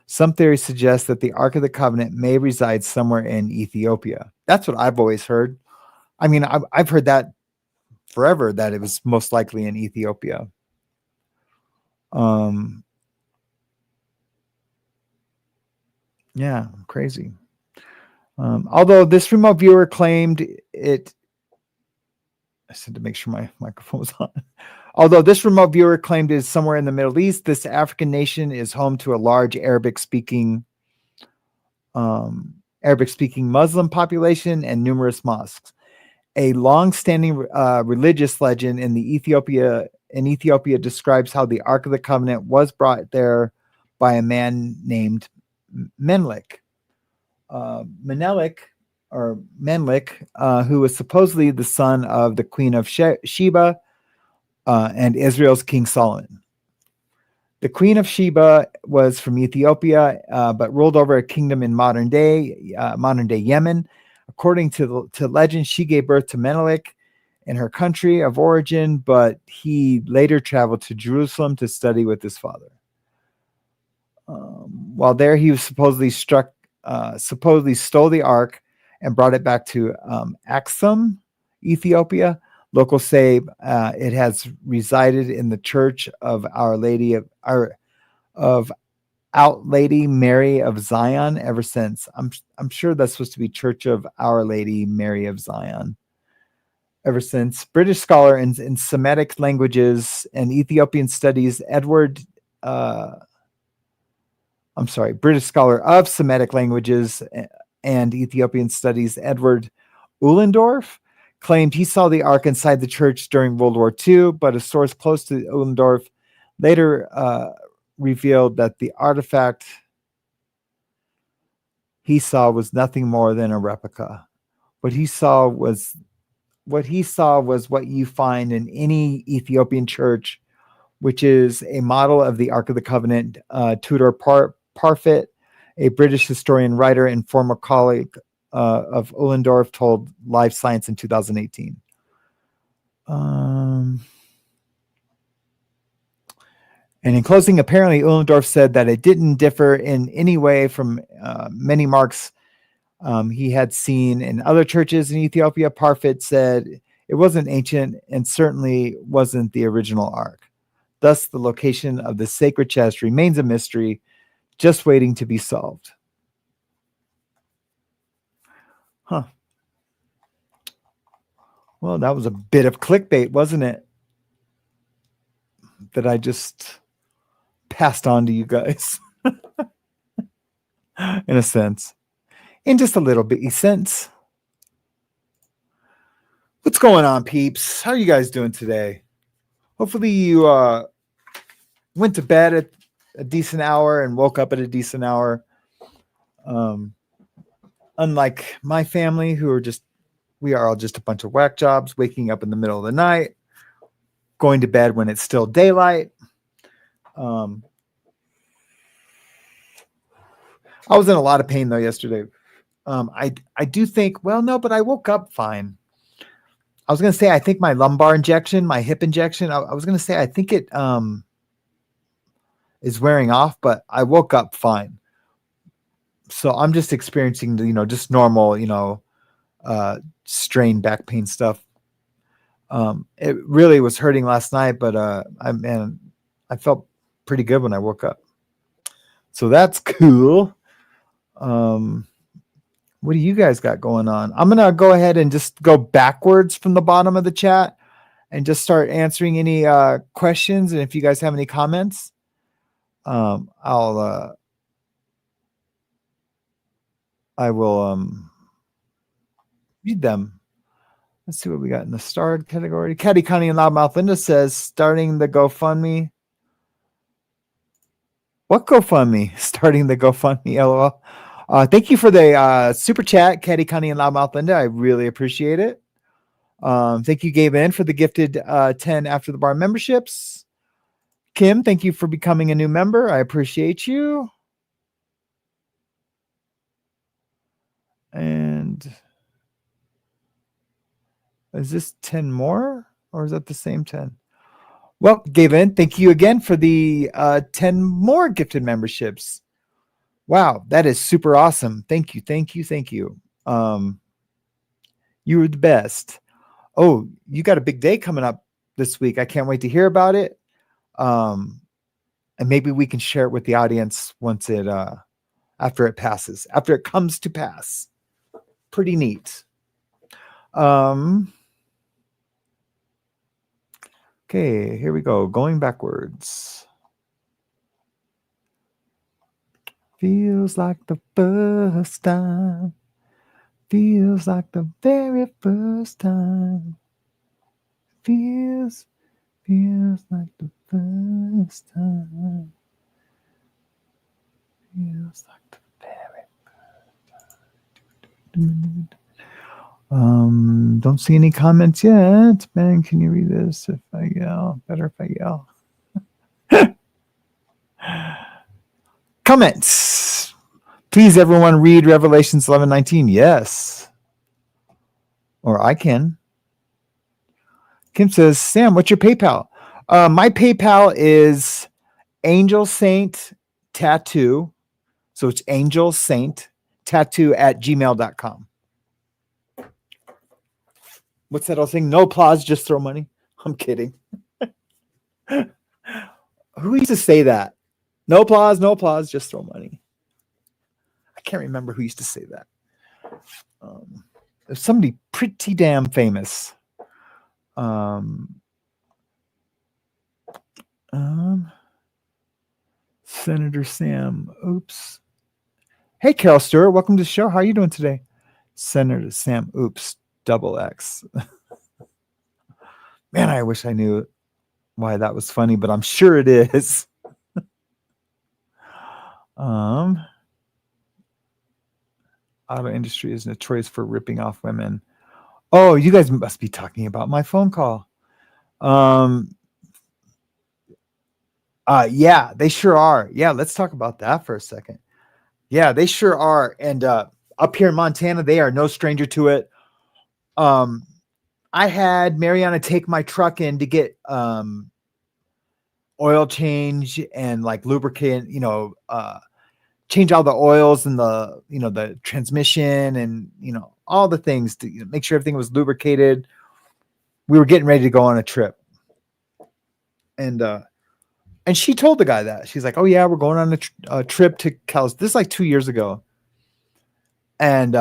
Some theories suggest that the Ark of the Covenant may reside somewhere in Ethiopia. That's what I've always heard. I mean, I've heard that forever, that it was most likely in Ethiopia. Yeah, crazy. Although this remote viewer claimed it, I said to make sure my microphone was on. Although this remote viewer claimed it is somewhere in the Middle East, this African nation is home to a large Arabic-speaking Muslim population and numerous mosques. A long-standing religious legend in Ethiopia describes how the Ark of the Covenant was brought there by a man named Menelik, who was supposedly the son of the Queen of Sheba and Israel's King Solomon. The Queen of Sheba was from Ethiopia, but ruled over a kingdom in modern day Yemen. According to legend, she gave birth to Menelik in her country of origin, but he later traveled to Jerusalem to study with his father. While there, he was supposedly stole the ark and brought it back to Aksum, Ethiopia. Locals say it has resided in the Church of Our Lady of Out Lady Mary of Zion ever since. I'm sure that's supposed to be Church of Our Lady Mary of Zion. Ever since. British scholar in Semitic languages and Ethiopian studies British scholar of Semitic languages and Ethiopian studies Edward Uhlendorf claimed he saw the ark inside the church during World War II, but a source close to Uhlendorf later revealed that the artifact he saw was nothing more than a replica. What he saw was what you find in any Ethiopian church, which is a model of the Ark of the Covenant. Tudor Parfit, a British historian, writer, and former colleague of Uhlendorf, told Live Science in 2018. And in closing, apparently Uhlendorf said that it didn't differ in any way from many marks he had seen in other churches in Ethiopia. Parfit said it wasn't ancient and certainly wasn't the original ark. Thus, the location of the sacred chest remains a mystery, just waiting to be solved. Huh. Well, that was a bit of clickbait, wasn't it? That I just passed on to you guys. In a sense. In just a little bitty sense. What's going on, peeps? How are you guys doing today? Hopefully you went to bed at a decent hour and woke up at a decent hour. Unlike my family, we are all just a bunch of whack jobs, waking up in the middle of the night, going to bed when it's still daylight. I was in a lot of pain though yesterday. I do think, well, no, but I woke up fine. I was going to say, I think my lumbar injection, my hip injection, I was going to say, I think it is wearing off, but I woke up fine. So I'm just experiencing, just normal, strained back pain stuff. It really was hurting last night, but I felt pretty good when I woke up. So that's cool. What do you guys got going on? I'm going to go ahead and just go backwards from the bottom of the chat and just start answering any questions. And if you guys have any comments, I will read them. Let's see what we got in the starred category. Caddy Connie and Loudmouth Linda says, starting the GoFundMe. What GoFundMe? Starting the GoFundMe, LOL. Thank you for the super chat, Caddy Connie and Loudmouth Linda. I really appreciate it. Thank you, Gabe N, for the gifted 10 After the Bar memberships. Kim, thank you for becoming a new member. I appreciate you. And is this 10 more or is that the same 10? Well, Gavin, thank you again for the 10 more gifted memberships. Wow, that is super awesome. Thank you, thank you, thank you. You were the best. Oh, you got a big day coming up this week. I can't wait to hear about it. And maybe we can share it with the audience once it after it passes, after it comes to pass. Pretty neat. Okay, here we go. Going backwards. Feels like the first time. Feels like the very first time. Feels like the first time. Feels like the very first time. Don't see any comments yet. Man, can you read this if I yell? Better if I yell. Comments. Please, everyone, read Revelations 11:19. Yes. Or I can. Kim says, Sam, what's your PayPal? My PayPal is Angel Saint Tattoo. So it's Angel Saint Tattoo at gmail.com. What's that old thing? No applause, just throw money. I'm kidding. Who used to say that? No applause, just throw money. I can't remember who used to say that. There's somebody pretty damn famous. Senator Sam. Oops. Hey, Carol Stewart. Welcome to the show. How are you doing today? Senator Sam. Oops. Double X. Man, I wish I knew why that was funny, but I'm sure it is. Auto industry is notorious for ripping off women. Oh, you guys must be talking about my phone call. Yeah, they sure are. Yeah, let's talk about that for a second. Yeah, they sure are. And up here in Montana, they are no stranger to it. I had Mariana take my truck in to get oil change and like lubricant, change all the oils and the transmission and all the things to make sure everything was lubricated. We were getting ready to go on a trip, and she told the guy that. She's like, "Oh yeah, we're going on a trip to California." This is like 2 years ago, and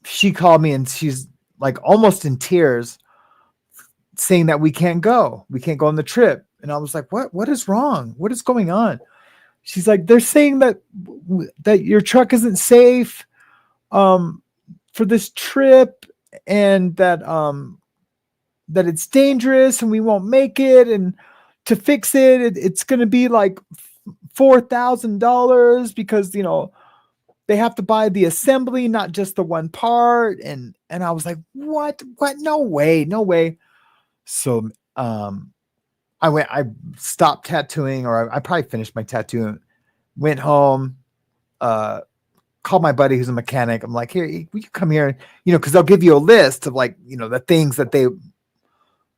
she called me and she's like almost in tears, saying that we can't go on the trip. And I was like, "What is wrong? What is going on?" She's like, "They're saying that your truck isn't safe for this trip, and that it's dangerous, and we won't make it. And to fix it, it's going to be like $4,000 because they have to buy the assembly, not just the one part." And I was like, "What? No way." So I stopped tattooing, or I probably finished my tattoo, went home, called my buddy who's a mechanic. I'm like, "Here, will you come here?" Because they'll give you a list of like, the things that they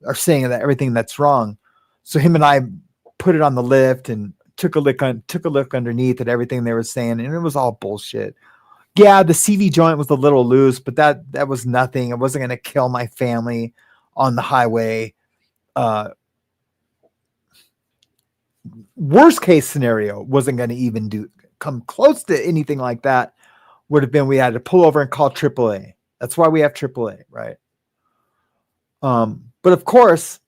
are saying, that everything that's wrong. So him and I put it on the lift and took a look underneath at everything they were saying, and it was all bullshit. Yeah, the CV joint was a little loose, but that was nothing. It wasn't going to kill my family on the highway. Worst case scenario wasn't going to even come close to anything like that. Would have been we had to pull over and call AAA. That's why we have AAA, right? But of course,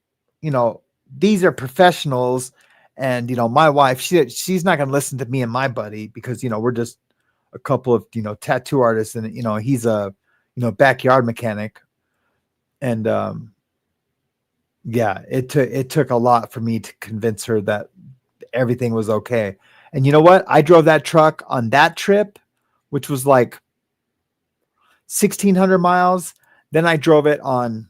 these are professionals, and my wife, she's not going to listen to me and my buddy because we're just a couple of tattoo artists, and he's a backyard mechanic, and yeah, it took a lot for me to convince her that everything was okay. And you know what? I drove that truck on that trip, which was like 1,600 miles. Then I drove it on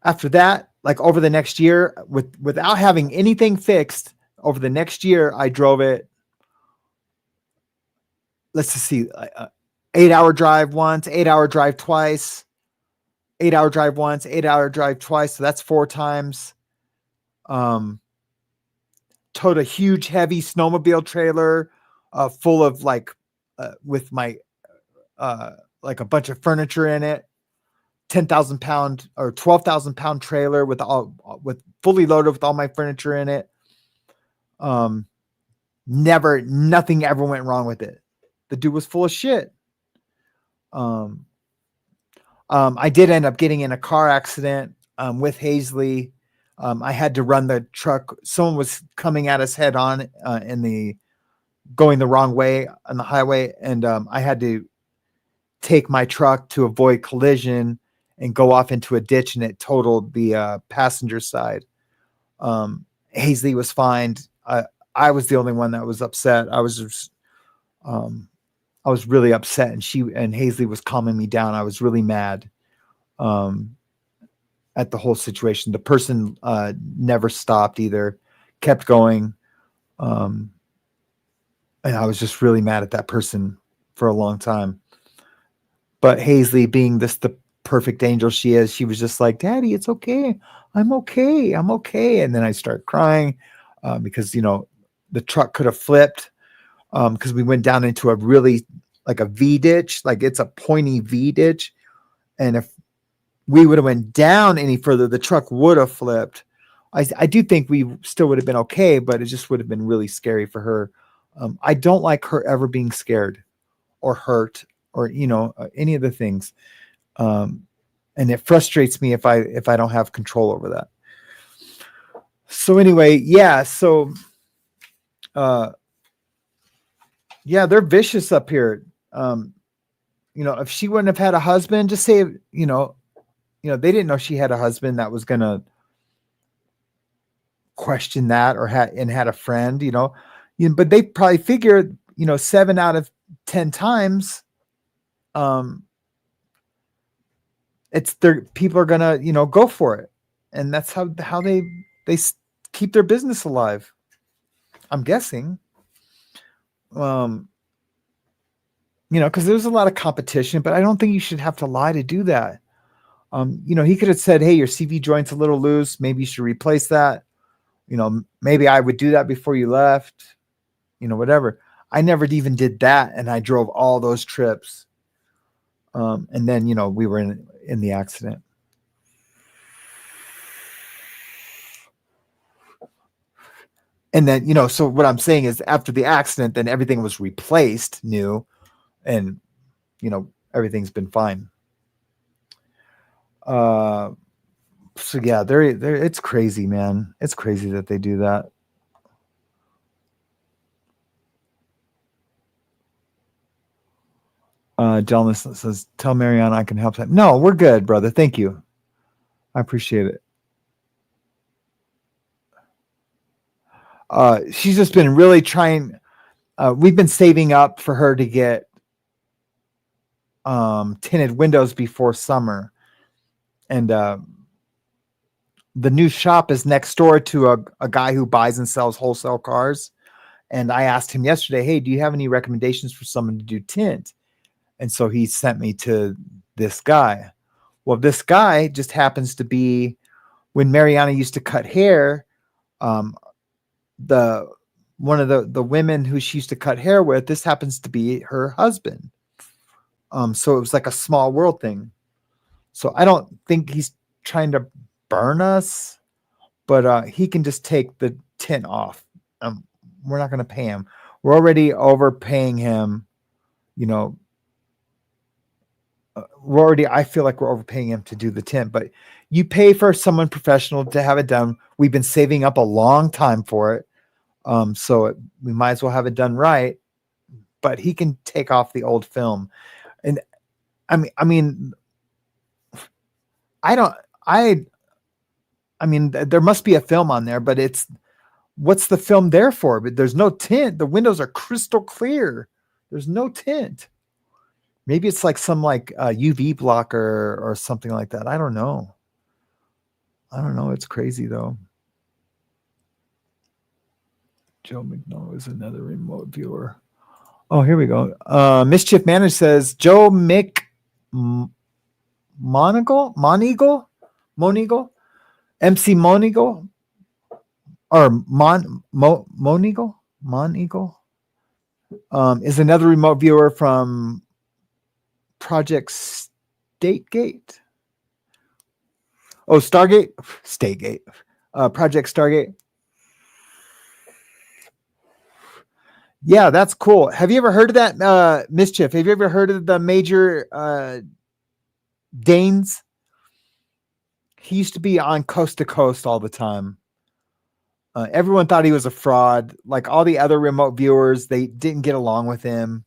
after that, like over the next year, without having anything fixed. Over the next year, I drove it. Let's just see, 8-hour drive once, 8-hour drive twice, 8-hour drive once, 8-hour drive twice. So that's 4 times. Towed a huge, heavy snowmobile trailer full of with my like a bunch of furniture in it. 10,000 pound or 12,000 pound trailer with fully loaded with all my furniture in it. Nothing ever went wrong with it. The dude was full of shit. I did end up getting in a car accident with Hazley. I had to run the truck. Someone was coming at us head on going the wrong way on the highway. And I had to take my truck to avoid collision and go off into a ditch, and it totaled the passenger side. Hazley was fine. I was the only one that was upset. I was really upset, and Hazley was calming me down. I was really mad at the whole situation. The person never stopped either, kept going. And I was just really mad at that person for a long time. But Hazley, being the perfect angel she is, she was just like, "Daddy, it's okay. I'm okay. I'm okay." And then I start crying because, the truck could have flipped because we went down into a really like a V ditch, like it's a pointy V ditch. And if we would have went down any further, the truck would have flipped. I do think we still would have been okay, but it just would have been really scary for her. I don't like her ever being scared or hurt or, any of the things. And it frustrates me if I don't have control over that. So anyway, yeah. So, yeah, they're vicious up here. If she wouldn't have had a husband, just say, they didn't know she had a husband that was going to question that or had a friend, but they probably figured, 7 out of 10 times, people are gonna, go for it. And that's how they keep their business alive. I'm guessing, because there's a lot of competition, but I don't think you should have to lie to do that. He could have said, "Hey, your CV joint's a little loose. Maybe you should replace that. Maybe I would do that before you left, whatever." I never even did that. And I drove all those trips. And then, we were in the accident. And then, so what I'm saying is after the accident, then everything was replaced new, and, everything's been fine. So yeah, it's crazy, man. It's crazy that they do that. John says, "Tell Mariana I can help that." No, we're good, brother. Thank you. I appreciate it. She's just been really trying. We've been saving up for her to get tinted windows before summer. And the new shop is next door to a guy who buys and sells wholesale cars. And I asked him yesterday, "Hey, do you have any recommendations for someone to do tint?" And so he sent me to this guy. Well, this guy just happens to be, when Mariana used to cut hair, the one of the women who she used to cut hair with, this happens to be her husband. So it was like a small world thing. So I don't think he's trying to burn us, but he can just take the tint off. We're not going to pay him. We're already overpaying him. You know, I feel like we're overpaying him to do the tint, but you pay for someone professional to have it done. We've been saving up a long time for it. We might as well have it done right, but he can take off the old film. And I mean, there must be a film on there, but what's the film there for? But there's no tint. The windows are crystal clear. There's no tint. Maybe it's like some UV blocker or something like that. I don't know. It's crazy though. Joe McNoll is another remote viewer. Oh, here we go. Mischief Manager says Joe Moneagle, MC Moneagle, or Moneagle is another remote viewer from Project Stategate. Oh, Stategate. Project Stargate. Yeah, that's cool. Have you ever heard of that, Mischief? Have you ever heard of the Major Danes? He used to be on Coast to Coast all the time. Everyone thought he was a fraud. Like all the other remote viewers, they didn't get along with him.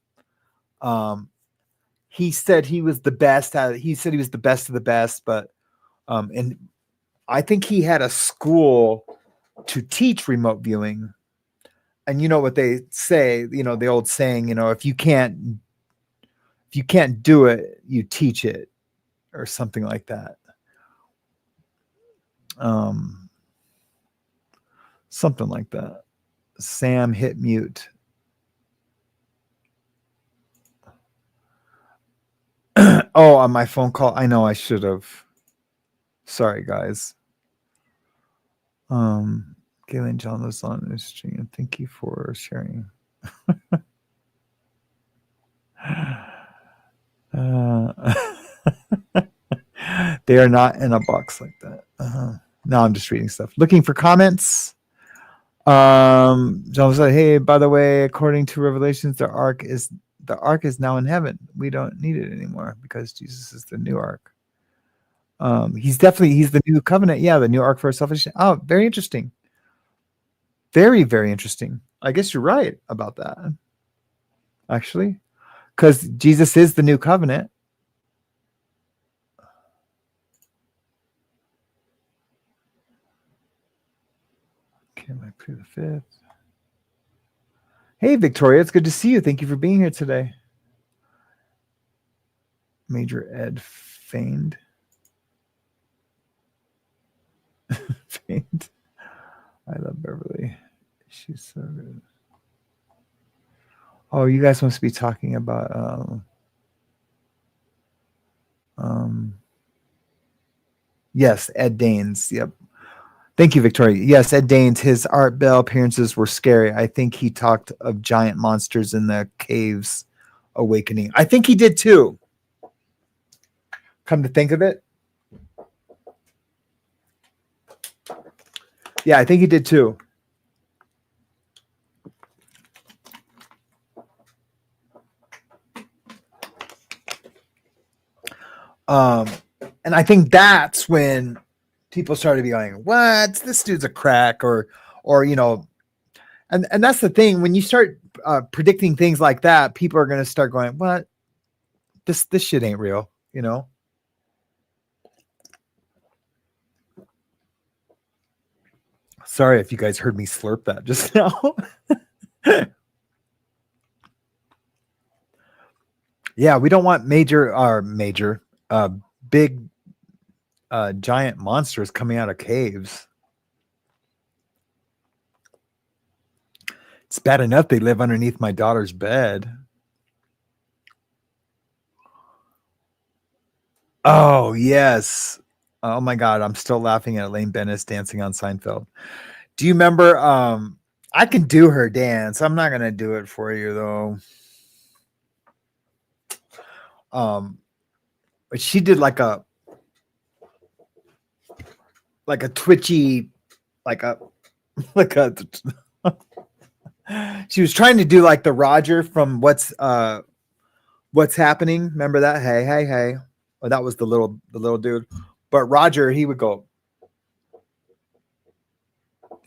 He said he was the best. He said he was the best of the best, but and I think he had a school to teach remote viewing. And you know what they say, the old saying, if you can't do it, you teach it, or something like that. Something like that. Sam hit mute. Oh, on my phone call. I know I should have. Sorry, guys. Galen John was on this stream, and thank you for sharing. They are not in a box like that. No, I'm just reading stuff. Looking for comments. John was like, "Hey, by the way, according to Revelations, the ark is now in heaven. We don't need it anymore because Jesus is the new ark. He's the new covenant. Yeah, the new ark for salvation. Oh, very interesting. Very, very interesting. I guess you're right about that, actually, because Jesus is the new covenant. Okay, I pray the 5th. Hey, Victoria, it's good to see you. Thank you for being here today. Major Ed Feigned. Feigned. I love Beverly. She's so good. Oh, you guys must be talking about yes, Ed Danes. Yep. Thank you, Victoria. Yes, Ed Danes. His Art Bell appearances were scary. I think he talked of giant monsters in the caves awakening. I think he did too. Come to think of it. Yeah, I think he did too. And I think that's when people started be going, "What? This dude's a crack," or and that's the thing. When you start predicting things like that, people are going to start going, "What? This shit ain't real," Sorry if you guys heard me slurp that just now. Yeah, we don't want big giant monsters coming out of caves. It's bad enough they live underneath my daughter's bed. Oh, yes. Oh my God, I'm still laughing at Elaine Bennis dancing on Seinfeld. Do you remember? I can do her dance. I'm not gonna do it for you though. But she did like a twitchy, like a she was trying to do like the Roger from What's Happening. Remember that? Hey, hey, hey. Oh, that was the little dude. But Roger, he would go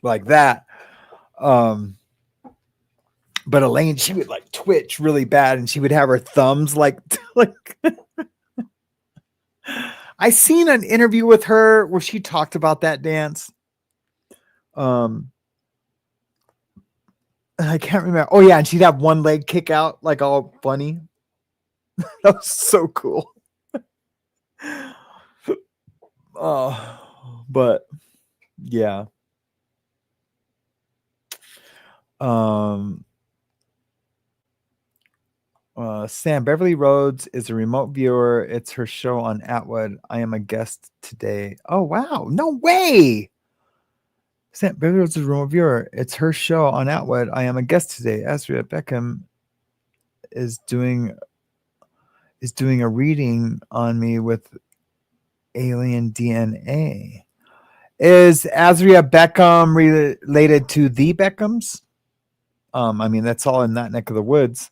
like that. But Elaine, she would like twitch really bad, and she would have her thumbs like I seen an interview with her where she talked about that dance. I can't remember. Oh yeah, and she'd have one leg kick out like all funny. That was so cool. Oh, but yeah. Sam, Beverly Rhodes is a remote viewer. It's her show on Atwood. I am a guest today. Oh wow, no way. Sam, Beverly Rhodes is a remote viewer. It's her show on Atwood. I am a guest today. Azria Beckham is doing a reading on me with alien DNA. Is Azria Beckham related to the Beckhams? I mean, that's all in that neck of the woods.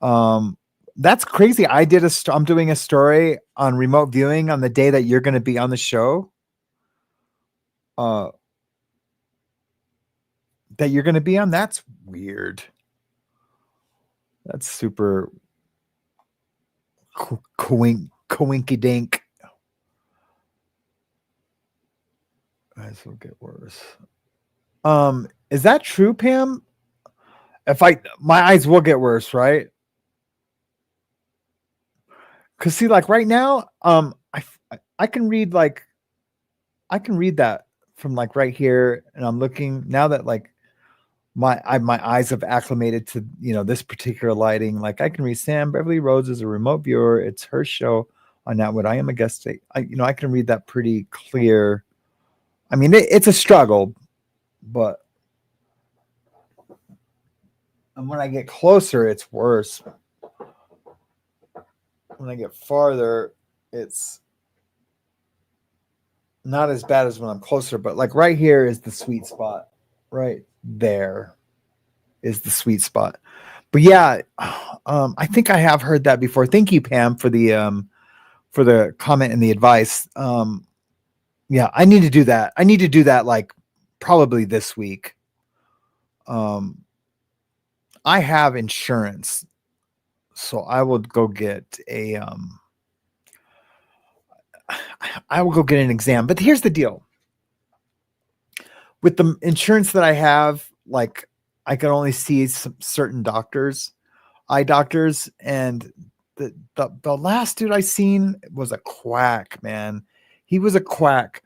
That's crazy. I'm doing a story on remote viewing on the day that you're going to be on the show. That you're going to be on. That's weird. That's super coinky dink. Eyes will get worse. Is that true, Pam? My eyes will get worse, right? Because see, like right now, I can read that from like right here, and I'm looking now that like my eyes have acclimated to this particular lighting. Like I can read Sam Beverly Rhodes is a remote viewer. It's her show on Atwood. I am a guest. I can read that pretty clear. I mean, it's a struggle, but and when I get closer, it's worse. When I get farther, it's not as bad as when I'm closer, but like right here is the sweet spot. Right there is the sweet spot. But yeah, I think I have heard that before. Thank you, Pam, for the comment and the advice. Yeah, I need to do that. I need to do that like probably this week. I have insurance. So I will go get I will go get an exam. But here's the deal. With the insurance that I have, like I can only see some certain doctors, eye doctors, and the last dude I seen was a quack, man. He was a quack.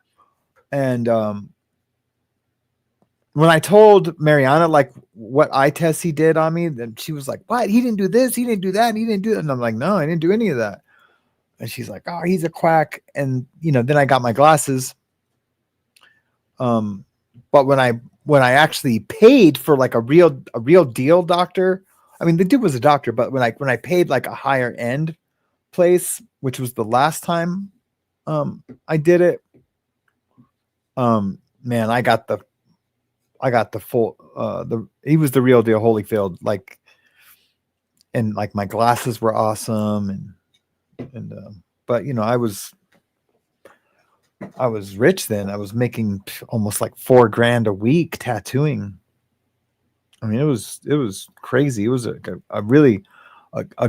And when I told Mariana like what eye test he did on me, then she was like, "What? He didn't do this, he didn't do that, he didn't do that." And I'm like, "No, I didn't do any of that." And she's like, "Oh, he's a quack." And then I got my glasses. But when I actually paid for like a real deal doctor, I mean the dude was a doctor, but when I paid like a higher end place, which was the last time I did it, man, I got the full he was the real deal Holyfield, like, and like my glasses were awesome, and but I was rich then. I was making almost like $4,000 a week tattooing. I mean, it was crazy. It was a really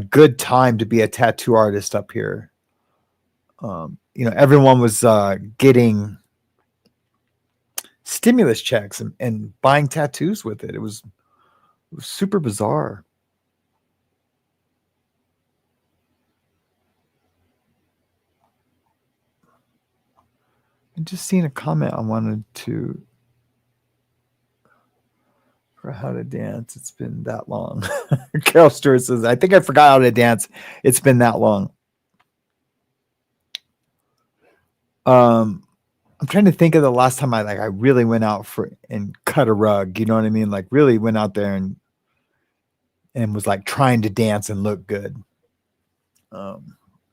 good time to be a tattoo artist up here. Everyone was getting stimulus checks and buying tattoos with it. It was super bizarre. I just seen a comment I wanted to for how to dance. It's been that long. Carol Stewart says, "I think I forgot how to dance. It's been that long." I'm trying to think of the last time I really went out and cut a rug. You know what I mean? Like really went out there and was like trying to dance and look good.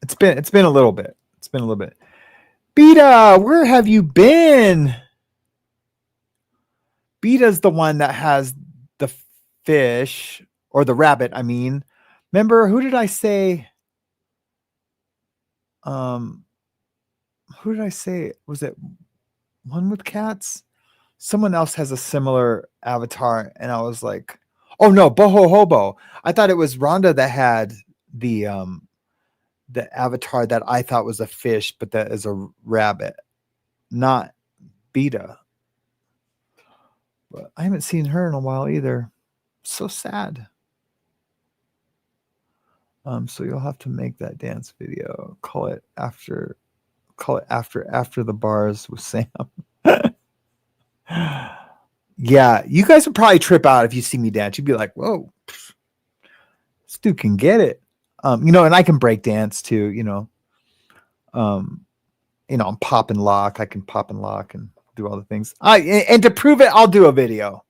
It's been a little bit. It's been a little bit. Beta, where have you been? Beta's the one that has the fish or the rabbit. I mean, remember who did I say? Who did I say? Was it one with cats? Someone else has a similar avatar, and I was like, oh no, Boho Hobo. I thought it was Rhonda that had the avatar that I thought was a fish, but that is a rabbit, not Beta. But I haven't seen her in a while either. So sad. So you'll have to make that dance video. Call it after the bars with Sam. Yeah, you guys would probably trip out if you see me dance. You'd be like, whoa, this dude can get it. And I can break dance too, I'm pop and lock. I can pop and lock and do all the things. And to prove it, I'll do a video.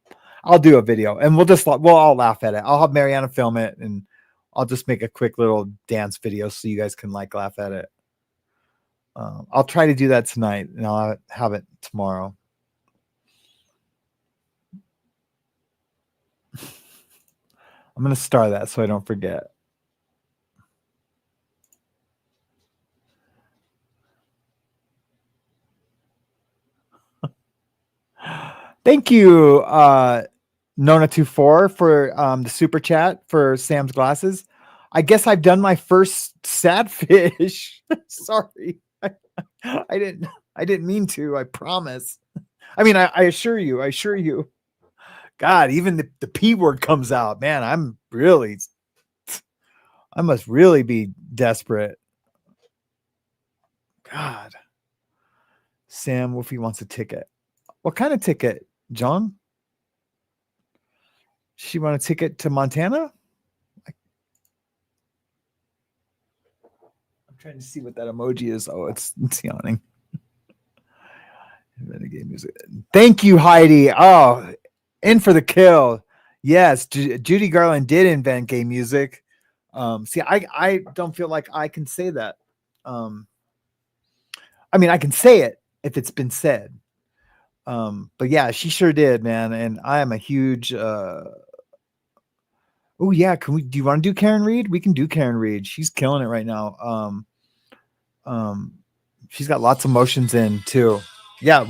And we'll all laugh at it. I'll have Mariana film it, and I'll just make a quick little dance video so you guys can laugh at it. I'll try to do that tonight, and I'll have it tomorrow. I'm going to star that so I don't forget. Thank you, Nona24 for the super chat for Sam's glasses. I guess I've done my first sad fish. Sorry. I didn't mean to, I promise. I mean, I assure you. God, even the P word comes out, man. I must really be desperate. God. Sam Wolfie wants a ticket. What kind of ticket, John? She want a ticket to Montana? I'm trying to see what that emoji is. Oh, it's yawning. Renegade music. Thank you, Heidi. Oh, in for the kill. Yes, Judy Garland did invent gay music. See, I don't feel like I can say that. I mean, I can say it if it's been said. But yeah, she sure did, man. And I am a huge oh yeah, do you want to do Karen Reed? We can do Karen Reed. She's killing it right now. She's got lots of motions in too. Yeah,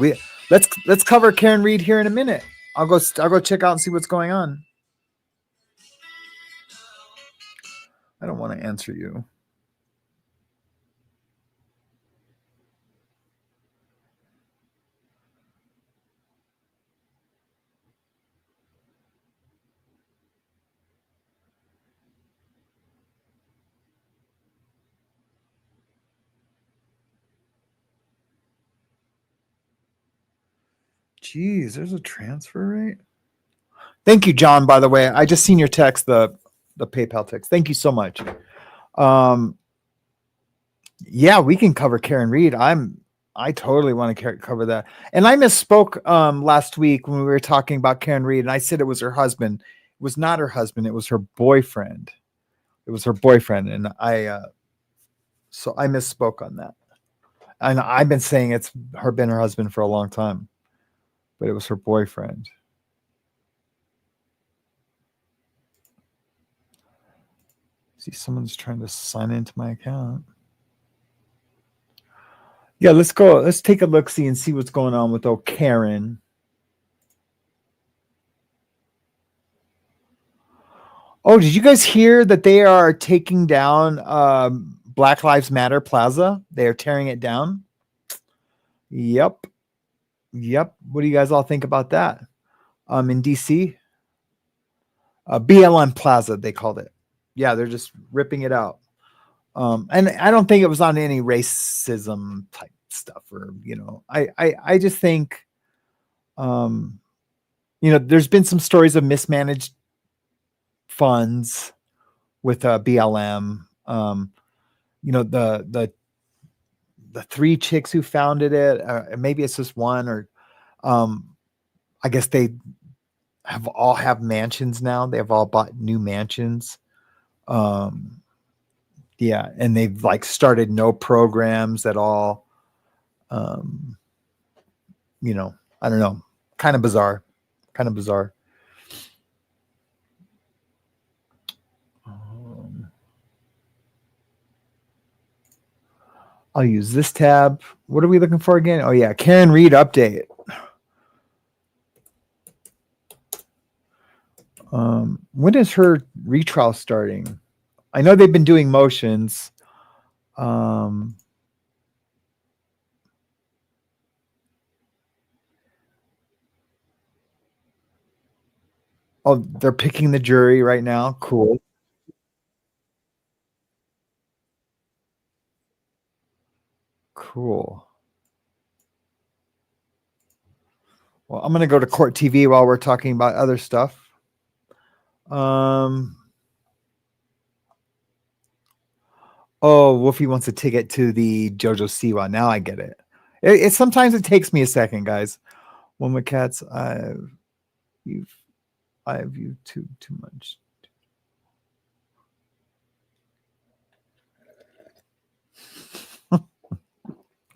let's cover Karen Reed here in a minute. I'll go check out and see what's going on. I don't want to answer you. Jeez, there's a transfer rate. Thank you, John, by the way. I just seen your text, the PayPal text. Thank you so much. Yeah, we can cover Karen Reed. I totally want to cover that. And I misspoke last week when we were talking about Karen Reed, and I said it was her husband. It was not her husband. It was her boyfriend. And so I misspoke on that. And I've been saying it's been her husband for a long time, but it was her boyfriend. See, someone's trying to sign into my account. Yeah, let's go. Let's take a look, see, and see what's going on with old Karen. Oh, did you guys hear that they are taking down Black Lives Matter Plaza? They are tearing it down. Yep. What do you guys all think about that? In DC, BLM Plaza, they called it. Yeah, they're just ripping it out. And I don't think it was on any racism type stuff, or I just think there's been some stories of mismanaged funds with BLM. the 3 chicks who founded it, maybe it's just one, or I guess they all have mansions now. They have all bought new mansions. Yeah, and they've like started no programs at all. You know, I don't know, kind of bizarre. I'll use this tab. What are we looking for again? Oh yeah, Karen Reed update. When is her retrial starting? I know they've been doing motions. Oh, they're picking the jury right now. Cool. Well, I'm going to go to Court TV while we're talking about other stuff. Oh, Wolfie wants a ticket to the JoJo Siwa. Now I get it. It sometimes it takes me a second, guys. Woman cats, I've viewed too much.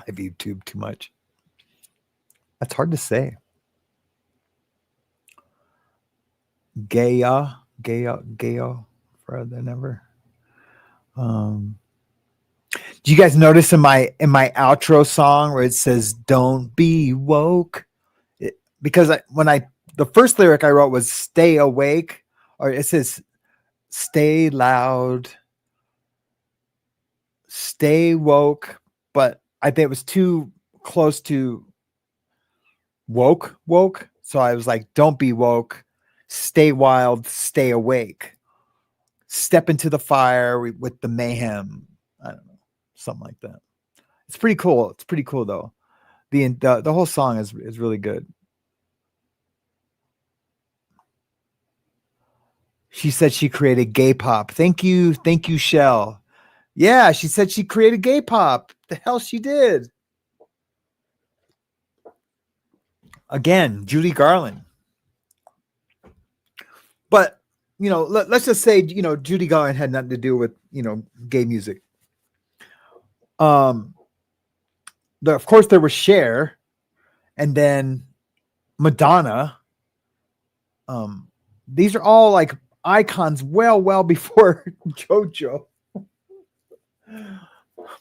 I've YouTube too much. That's hard to say. Gaia, further than ever. Do you guys notice in my outro song where it says "Don't be woke"? Because the first lyric I wrote was "Stay awake," or it says "Stay loud, stay woke," but I think it was too close to woke. So I was like, "Don't be woke, stay wild, stay awake, step into the fire with the mayhem." I don't know, something like that. It's pretty cool. It's pretty cool though. The whole song is really good. She said she created gay pop. Thank you, Shell. Yeah, she said she created gay pop. The hell she did. Again, Judy Garland. But, you know, let's just say, you know, Judy Garland had nothing to do with, you know, gay music. Of course, there was Cher, and then Madonna. These are all like icons well before JoJo.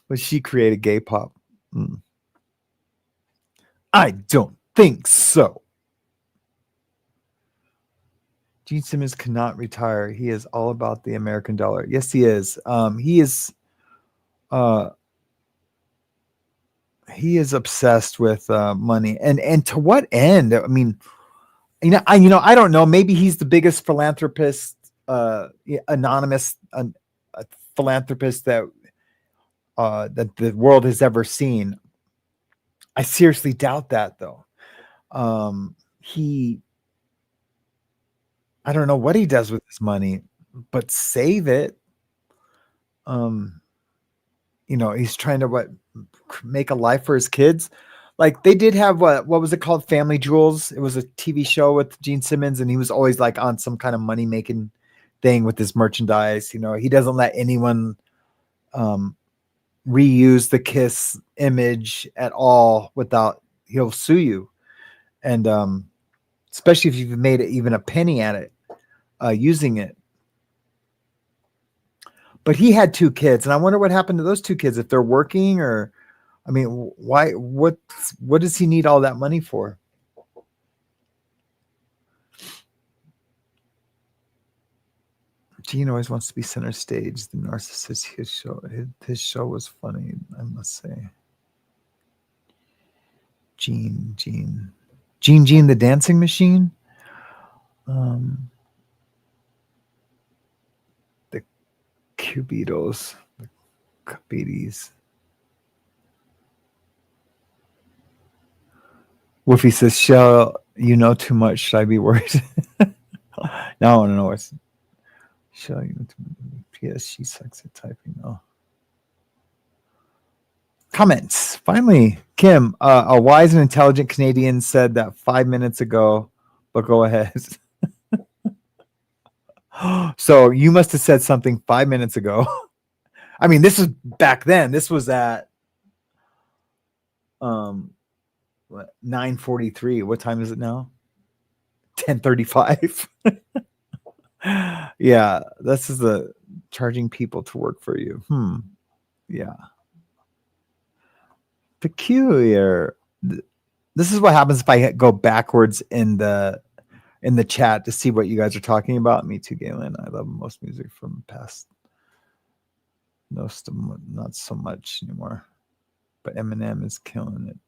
But she created gay pop. I don't think so. Gene Simmons cannot retire. He is all about the American dollar. Yes, he is. He is obsessed with money, and to what end? I mean, I don't know. Maybe he's the biggest philanthropist, anonymous philanthropist that the world has ever seen. I seriously doubt that, though. I don't know what he does with his money, but save it. He's trying to make a life for his kids. Like they did have what was it called? Family Jewels. It was a TV show with Gene Simmons, and he was always like on some kind of money making thing with his merchandise. You know, he doesn't let anyone reuse the Kiss image at all without he'll sue you. And especially if you've made it even a penny at it, using it. But he had 2 kids, and I wonder what happened to those 2 kids, if they're working or, I mean, why? What does he need all that money for? Gene always wants to be center stage. The narcissist. His show was funny, I must say. Gene, the dancing machine. The Cubitos, the Cubities. Wolfie says, "Shell, you know too much. Should I be worried?" Now I want to know what's. Shell, you know too much. P.S. She sucks at typing though. Comments. Finally, Kim, a wise and intelligent Canadian said that 5 minutes ago, but go ahead. So you must have said something 5 minutes ago. I mean, this is back then. This was at 9:43. What time is it now? 10:35. Yeah, this is the charging people to work for you. Yeah. Peculiar. This is what happens if I go backwards in the chat to see what you guys are talking about. Me too, Galen. I love most music from past. No, not so much anymore. But Eminem is killing it.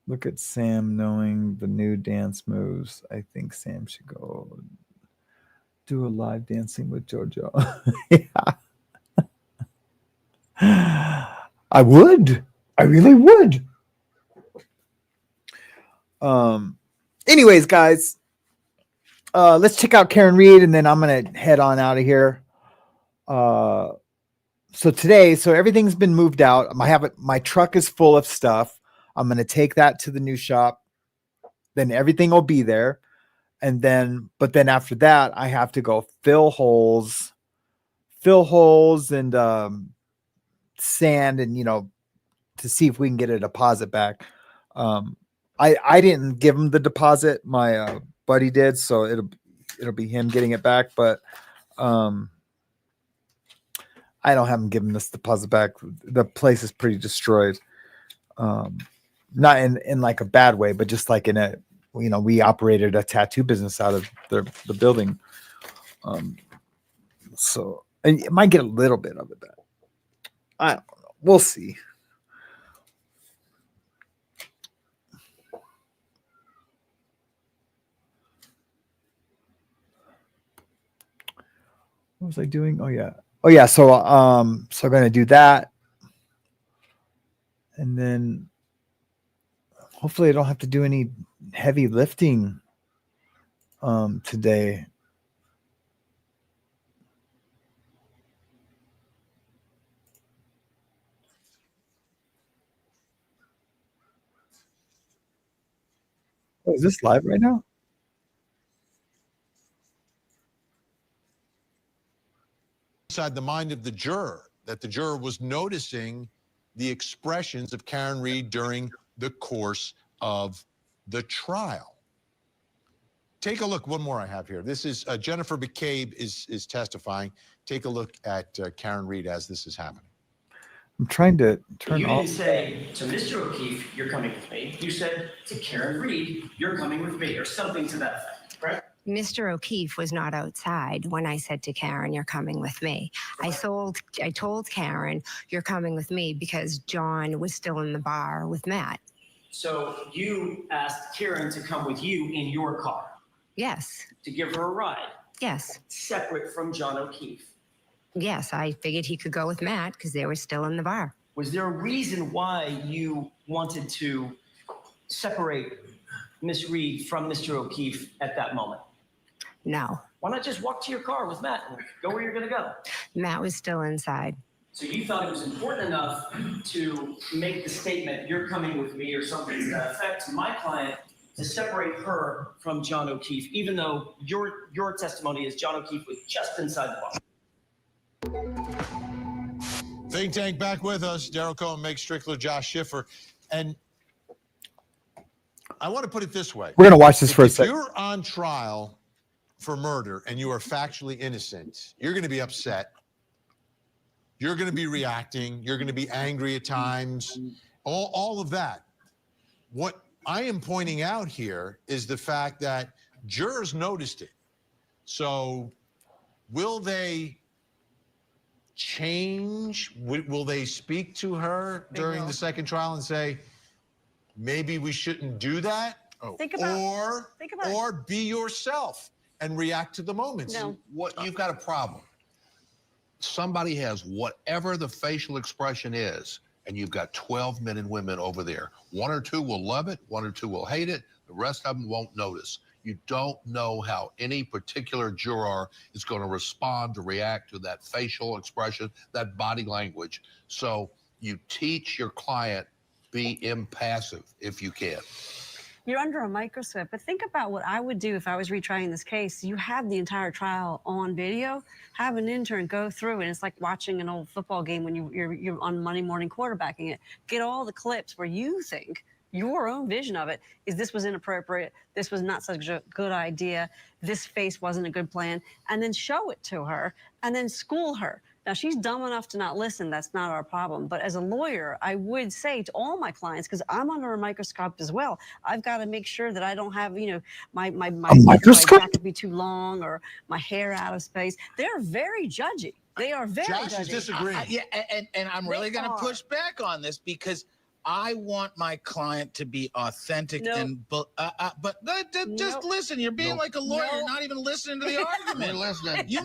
Look at Sam knowing the new dance moves. I think Sam should go do a live dancing with JoJo. Yeah. I would. I really would. Anyways, guys, let's check out Karen Reed, and then I'm gonna head on out of here. So everything's been moved out. My truck is full of stuff. I'm gonna take that to the new shop. Then everything will be there, but then after that, I have to go fill holes, and sand, and to see if we can get a deposit back. I didn't give him the deposit. My buddy did, so it'll be him getting it back. But I don't have him giving this deposit back. The place is pretty destroyed. Not in like a bad way, but just like in a, we operated a tattoo business out of the building. So it might get a little bit of it back. I don't know. We'll see. What was I doing? Oh yeah. So I'm going to do that. And then hopefully I don't have to do any heavy lifting today. Oh, is this live right now? Inside the mind of the juror, that the juror was noticing the expressions of Karen Reed during the course of the trial. Take a look. One more I have here. This is Jennifer McCabe is testifying. Take a look at Karen Reed as this is happening. I'm trying to turn off. You didn't say to Mr. O'Keefe, you're coming with me. You said to Karen Reed, you're coming with me, or something to that effect, right? Mr. O'Keefe was not outside when I said to Karen, you're coming with me. I told Karen, you're coming with me because John was still in the bar with Matt. So you asked Karen to come with you in your car? Yes. To give her a ride? Yes. Separate from John O'Keefe? Yes, I figured he could go with Matt because they were still in the bar. Was there a reason why you wanted to separate Miss Reed from Mr. O'Keefe at that moment? No. Why not just walk to your car with Matt and go where you're going to go? Matt was still inside. So you thought it was important enough to make the statement, you're coming with me, or something to that effect, to my client, to separate her from John O'Keefe, even though your testimony is John O'Keefe was just inside the bar. Think Tank back with us. Daryl Cohen, Meg Strickler, Josh Schiffer. And I want to put it this way. We're going to watch this for a second. If you're on trial for murder and you are factually innocent, you're going to be upset. You're going to be reacting. You're going to be angry at times. All of that. What I am pointing out here is the fact that jurors noticed it. So will they change? Will they speak to her during the second trial and say, maybe we shouldn't do that? Think about or be yourself and react to the moments. No. What you've got a problem. Somebody has whatever the facial expression is, and you've got 12 men and women over there. One or two will love it, one or two will hate it, the rest of them won't notice. You don't know how any particular juror is going to respond to react to that facial expression, that body language. So you teach your client, be impassive if you can. You're under a microscope, but think about what I would do if I was retrying this case. You have the entire trial on video, have an intern go through, and it's like watching an old football game when you're on Monday morning quarterbacking it. Get all the clips where you think your own vision of it is this was inappropriate, this was not such a good idea, this face wasn't a good plan, and then show it to her and then school her. Now, she's dumb enough to not listen. That's not our problem. But as a lawyer, I would say to all my clients, because I'm under a microscope as well, I've got to make sure that I don't have, you know, my jacket be too long or my hair out of space. They're very judgy. They are very Josh judgy. is disagreeing. Yeah, and I'm really going to push back on this because I want my client to be authentic just listen. You're being like a lawyer. You're not even listening to the argument. We're listening. You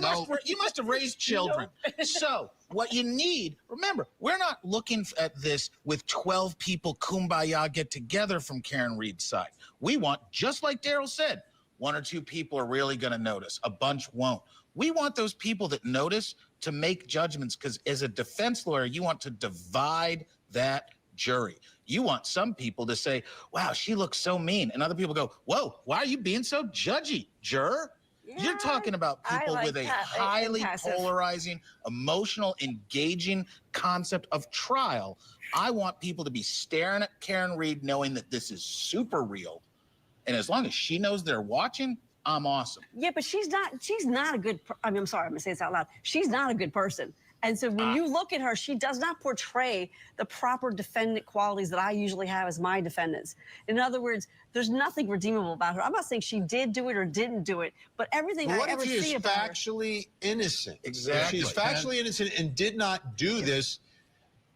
must have raised children. So what you need, remember, we're not looking at this with 12 people kumbaya get together from Karen Reed's side. We want, just like Daryl said, 1 or 2 people are really going to notice. A bunch won't. We want those people that notice to make judgments because as a defense lawyer, you want to divide that jury. You want some people to say, wow, she looks so mean. And other people go, whoa, why are you being so judgy, juror? Yeah, you're talking about people with a highly polarizing, emotional, engaging concept of trial. I want people to be staring at Karen Reed knowing that this is super real. And as long as she knows they're watching, I'm awesome. Yeah, but she's not a good, I'm sorry, I'm gonna say this out loud. She's not a good person. And so when you look at her, she does not portray the proper defendant qualities that I usually have as my defendants. In other words, there's nothing redeemable about her. I'm not saying she did do it or didn't do it, but everything I ever see about her. What if she is factually innocent? Exactly. If she's factually innocent and did not do this,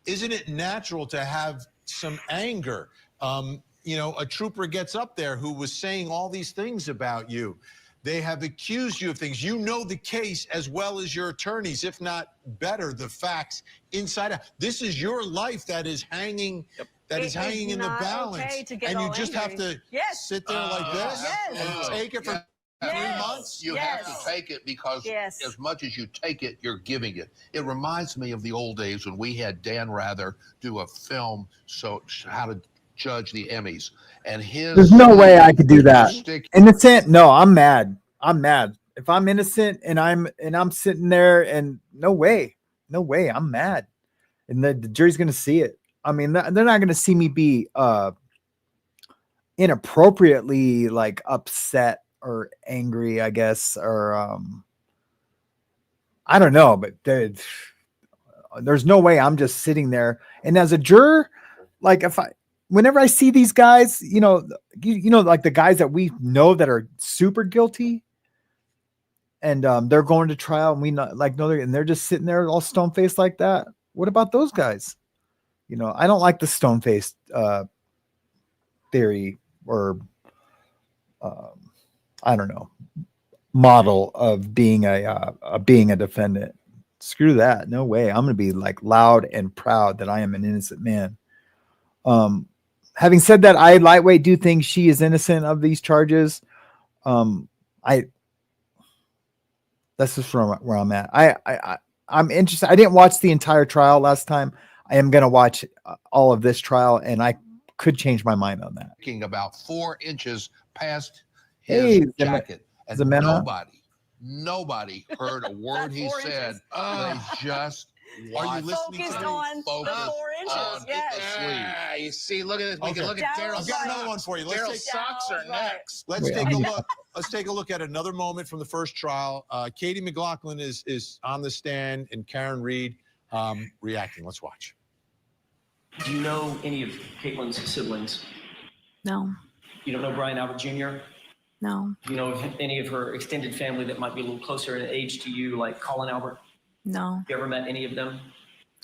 isn't it natural to have some anger? You know, a trooper gets up there who was saying all these things about you. They have accused you of things. You know the case as well as your attorneys, if not better, the facts inside out. This is your life that is hanging, hanging in the balance. And you just have to sit there like this and take it for 3 months? You have to take it because as much as you take it, you're giving it. It reminds me of the old days when we had Dan Rather do a film, so how to judge the Emmys. And there's no way I could do that. Innocent? No, I'm mad. I'm mad. If I'm innocent and I'm sitting there and no way, I'm mad. And the jury's gonna see it. I mean, they're not gonna see me be inappropriately like upset or angry, I guess, or I don't know, but there's no way I'm just sitting there. And as a juror, like whenever I see these guys, you know, like the guys that we know that are super guilty and they're going to trial and we and they're just sitting there all stone faced like that. What about those guys? You know, I don't like the stone faced theory or I don't know, model of being a defendant. Screw that. No way. I'm going to be like loud and proud that I am an innocent man. Having said that, I lightweight do think she is innocent of these charges. That's just from where I'm at. I'm interested. I didn't watch the entire trial last time. I am going to watch all of this trial, and I could change my mind on that. About 4 inches past his jacket, and nobody heard a word he said. They just are you listening focused to on the 4 inches? Yes. You see, look at this. We can look at Daryl's. I've got another one for you. Daryl's socks are next. Let's take a look. Let's take a look at another moment from the first trial. Katie McLaughlin is on the stand and Karen Reed reacting. Let's watch. Do you know any of Caitlin's siblings? No. You don't know Brian Albert Jr.? No. Do you know any of her extended family that might be a little closer in age to you, like Colin Albert? No. Have you ever met any of them?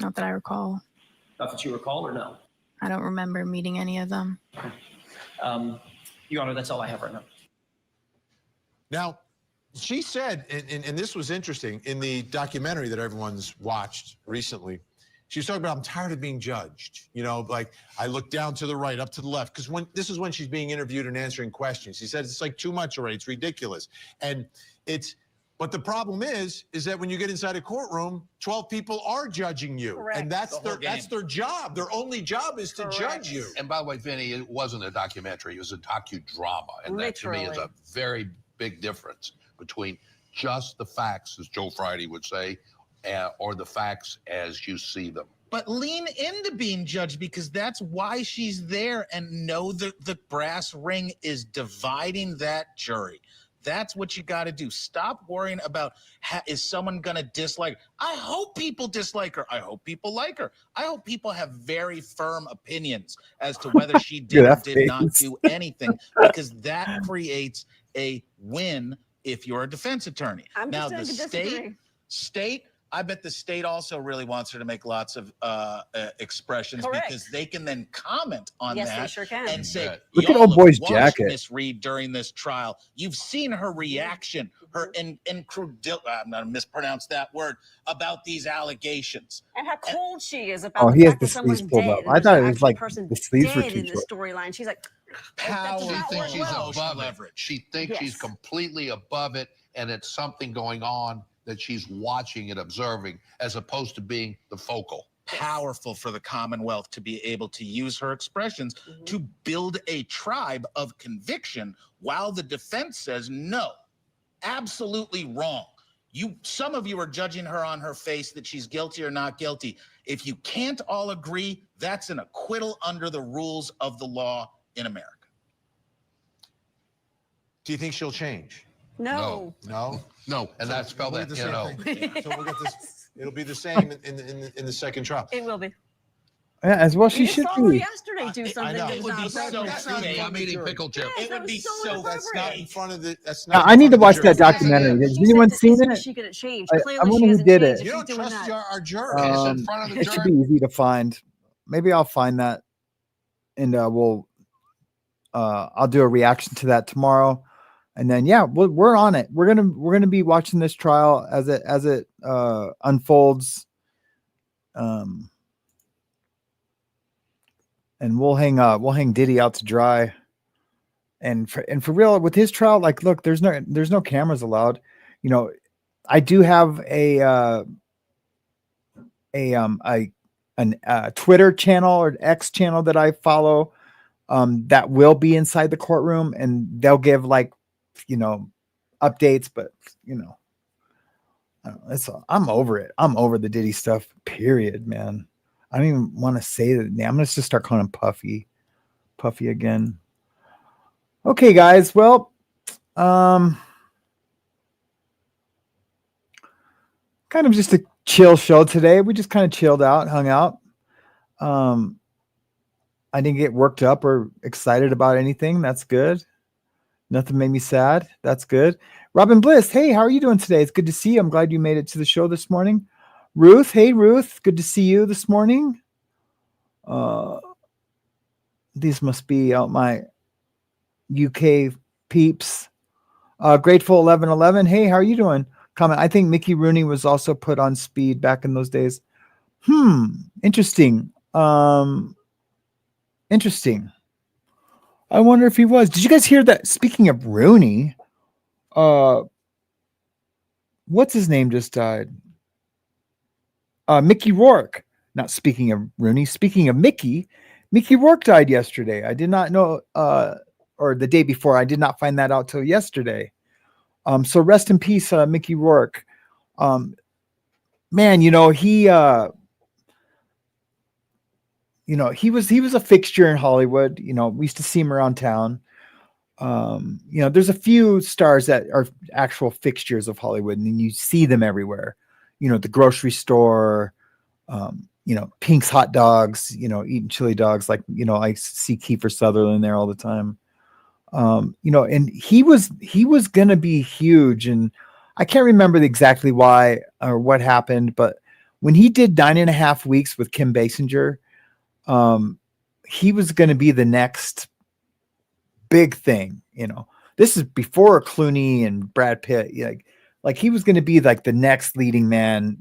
Not that I recall. Not that you recall, or no? I don't remember meeting any of them. Okay. Your Honor, that's all I have right now. Now, she said, and this was interesting, in the documentary that everyone's watched recently, She was talking about, I'm tired of being judged. You know, like I look down to the right, up to the left, because this is when she's being interviewed and answering questions. She said it's like too much already. It's ridiculous. But the problem is that when you get inside a courtroom, 12 people are judging you. Correct. And that's their job. Their only job is to judge you. And by the way, Vinny, it wasn't a documentary. It was a docudrama. And that to me is a very big difference between just the facts, as Joe Friday would say, or the facts as you see them. But lean into being judged, because that's why she's there, and know that the brass ring is dividing that jury. That's what you got to do. Stop worrying about, is someone going to dislike her? I hope people dislike her. I hope people like her. I hope people have very firm opinions as to whether she did or did not do anything, because that creates a win if you're a defense attorney. Now, the state, I bet the state also really wants her to make lots of expressions, because they can then comment on that they sure can. and say, look at old boy's watched jacket. Miss Reed during this trial. You've seen her reaction, her incredulity, I'm going to mispronounce that word, about these allegations. And how cold she is about he the has fact the that someone's sleeves pulled dead. up. and I there's thought an it was actual like person the sleeves were dead too in the short. storyline. She's like, Power. She thinks she's above leverage. it. She thinks she's completely above it, and it's something going on that she's watching and observing, as opposed to being the focal. Powerful for the Commonwealth to be able to use her expressions to build a tribe of conviction, while the defense says no, absolutely wrong. Some of you are judging her on her face that she's guilty or not guilty. If you can't all agree, that's an acquittal under the rules of the law in America. Do you think she'll change? No. No, and that's spelled We'll that, get the you same know. thing. So we'll get this. It'll be the same in the second trial. It will be. Yeah, as well she You should saw her be. yesterday do something that was not appropriate. That's not I'm eating pickle chips. It would be so That's not in front of the. That's Now, not. I need to watch that jury. documentary. Has She anyone said seen that it? she could have changed. I Clearly, wonder she who hasn't did changed. it. You She's don't doing trust that. our jury. It's in front of the It should jury. be easy to find. Maybe I'll find that, and I'll do a reaction to that tomorrow, and then we're on it. We're gonna be watching this trial as it unfolds, and we'll hang Diddy out to dry, and for real with his trial. Like, look, there's no cameras allowed. You know, I do have a Twitter channel or X channel that I follow that will be inside the courtroom, and they'll give updates, but I'm over it. I'm over the Diddy stuff, period, man. I don't even want to say that name. I'm going to just start calling him Puffy again. Okay, guys. Well, kind of just a chill show today. We just kind of chilled out, hung out. I didn't get worked up or excited about anything. That's good. Nothing made me sad. That's good. Robin Bliss, hey, how are you doing today? It's good to see you. I'm glad you made it to the show this morning. Ruth, hey, Ruth, good to see you this morning. These must be out my UK peeps. Grateful 1111, hey, how are you doing? Comment. I think Mickey Rooney was also put on speed back in those days. Interesting. Interesting. I wonder if he was. Did you guys hear that? Speaking of Rooney, what's his name just died? Mickey Rourke. Not speaking of Rooney, speaking of Mickey Rourke died yesterday. I did not know, or the day before. I did not find that out till yesterday. So rest in peace, Mickey Rourke. Man, he was a fixture in Hollywood. We used to see him around town. There's a few stars that are actual fixtures of Hollywood, and you see them everywhere. The grocery store, Pink's hot dogs, eating chili dogs. Like, I see Kiefer Sutherland there all the time. And he was going to be huge. And I can't remember exactly why or what happened, but when he did 9.5 Weeks with Kim Basinger, he was going to be the next big thing. This is before Clooney and Brad Pitt. Like he was going to be like the next leading man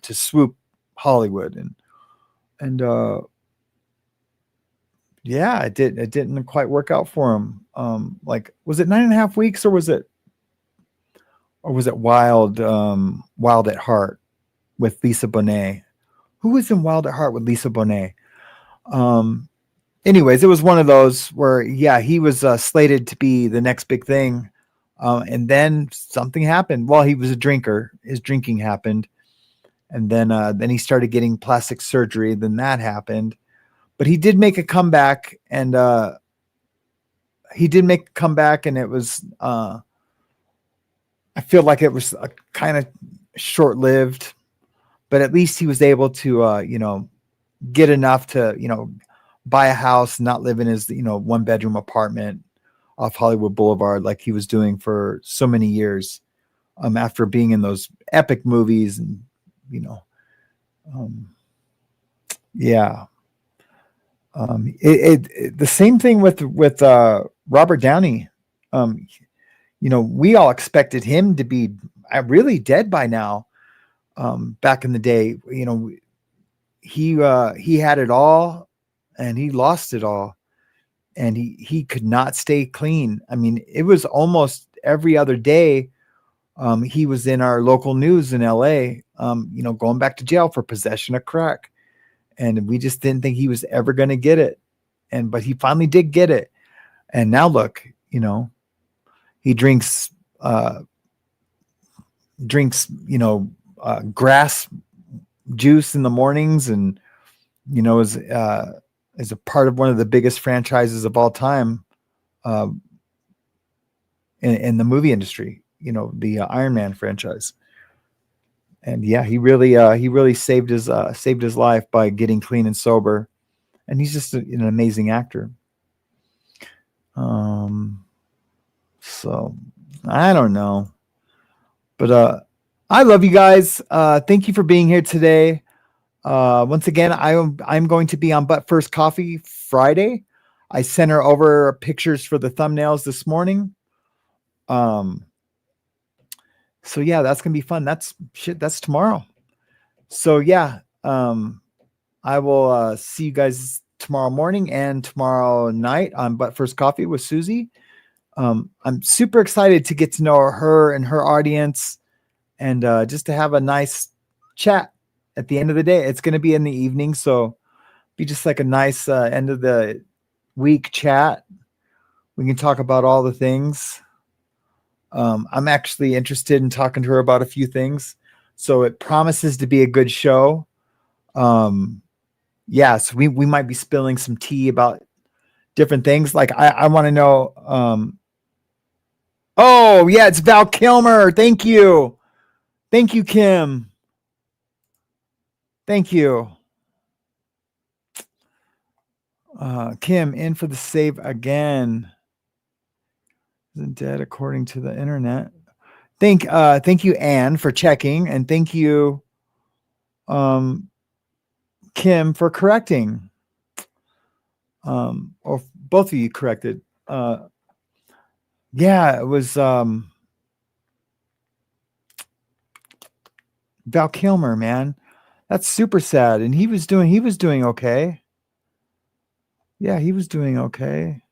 to swoop Hollywood. And And yeah, it didn't quite work out for him. Like, was it 9.5 weeks, or was it Wild at Heart with Lisa Bonet? Who was in Wild at Heart with Lisa Bonet? Anyways, it was one of those where, yeah, he was slated to be the next big thing. And then something happened. Well, he was a drinker. His drinking happened. And then he started getting plastic surgery. Then that happened. But he did make a comeback. And it was, I feel like it was kind of short-lived. But at least he was able to, get enough to, buy a house, not live in his, one-bedroom apartment off Hollywood Boulevard like he was doing for so many years, after being in those epic movies. And, yeah. The same thing with Robert Downey. We all expected him to be really dead by now. Back in the day, he had it all and he lost it all, and he could not stay clean. I mean, it was almost every other day. He was in our local news in LA, going back to jail for possession of crack. And we just didn't think he was ever going to get it. But he finally did get it. And now look, he drinks, grass juice in the mornings, and, is a part of one of the biggest franchises of all time, in the movie industry, the Iron Man franchise. And yeah, he really saved his life by getting clean and sober. And he's just an amazing actor. So I don't know, but I love you guys. Thank you for being here today. Once again, I'm going to be on But First Coffee Friday. I sent her over pictures for the thumbnails this morning. So yeah, that's gonna be fun. That's tomorrow. So yeah, I will see you guys tomorrow morning and tomorrow night on But First Coffee with Susie. I'm super excited to get to know her and her audience, and just to have a nice chat at the end of the day. It's going to be in the evening, so be just like a nice end of the week chat. We can talk about all the things. I'm actually interested in talking to her about a few things, so it promises to be a good show. Yeah, so we might be spilling some tea about different things. Like I want to know. Oh yeah, it's Val Kilmer. Thank you, Kim. Thank you, Kim. In for the save again. Isn't dead according to the internet. Thank you, Anne, for checking, and thank you, Kim, for correcting. Or both of you corrected. Yeah, it was Val Kilmer, man. That's super sad. And he was doing okay. Yeah, he was doing okay.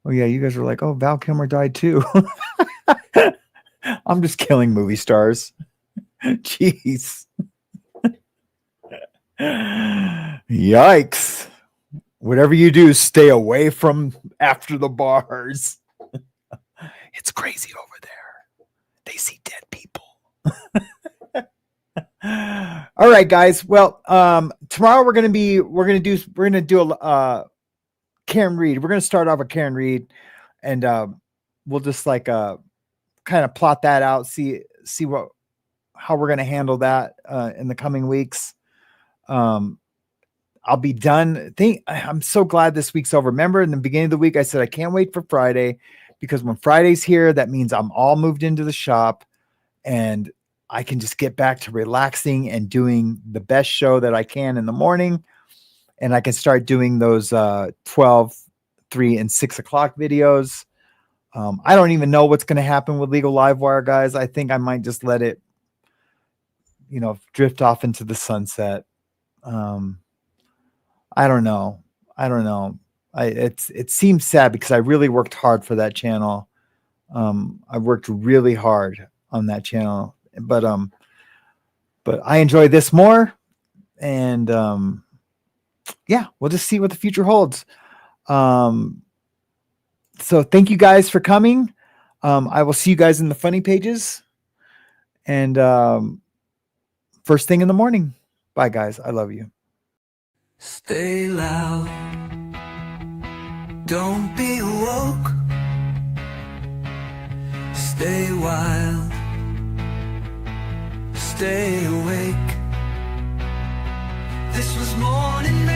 Oh yeah, you guys were like, oh, Val Kilmer died too. I'm just killing movie stars. Jeez. Yikes. Whatever you do, stay away from After the Bars. It's crazy over there. They see dead people. All right, guys. Well, tomorrow we're gonna do a Karen Reed. We're gonna start off with Karen Reed, and we'll just like kind of plot that out, see how we're gonna handle that in the coming weeks. I'll be done. I'm so glad this week's over. Remember, in the beginning of the week, I said I can't wait for Friday, because when Friday's here, that means I'm all moved into the shop, and I can just get back to relaxing and doing the best show that I can in the morning. And I can start doing those 12, 3, and 6 o'clock videos. I don't even know what's going to happen with Legal Livewire, guys. I think I might just let it, drift off into the sunset. I don't know. It seems sad because I really worked hard for that channel. I worked really hard on that channel, but I enjoy this more, and yeah, we'll just see what the future holds. So thank you guys for coming. I will see you guys in the funny pages, and first thing in the morning. Bye, guys. I love you. Stay loud. Don't be woke. Stay wild. Stay awake. This was morning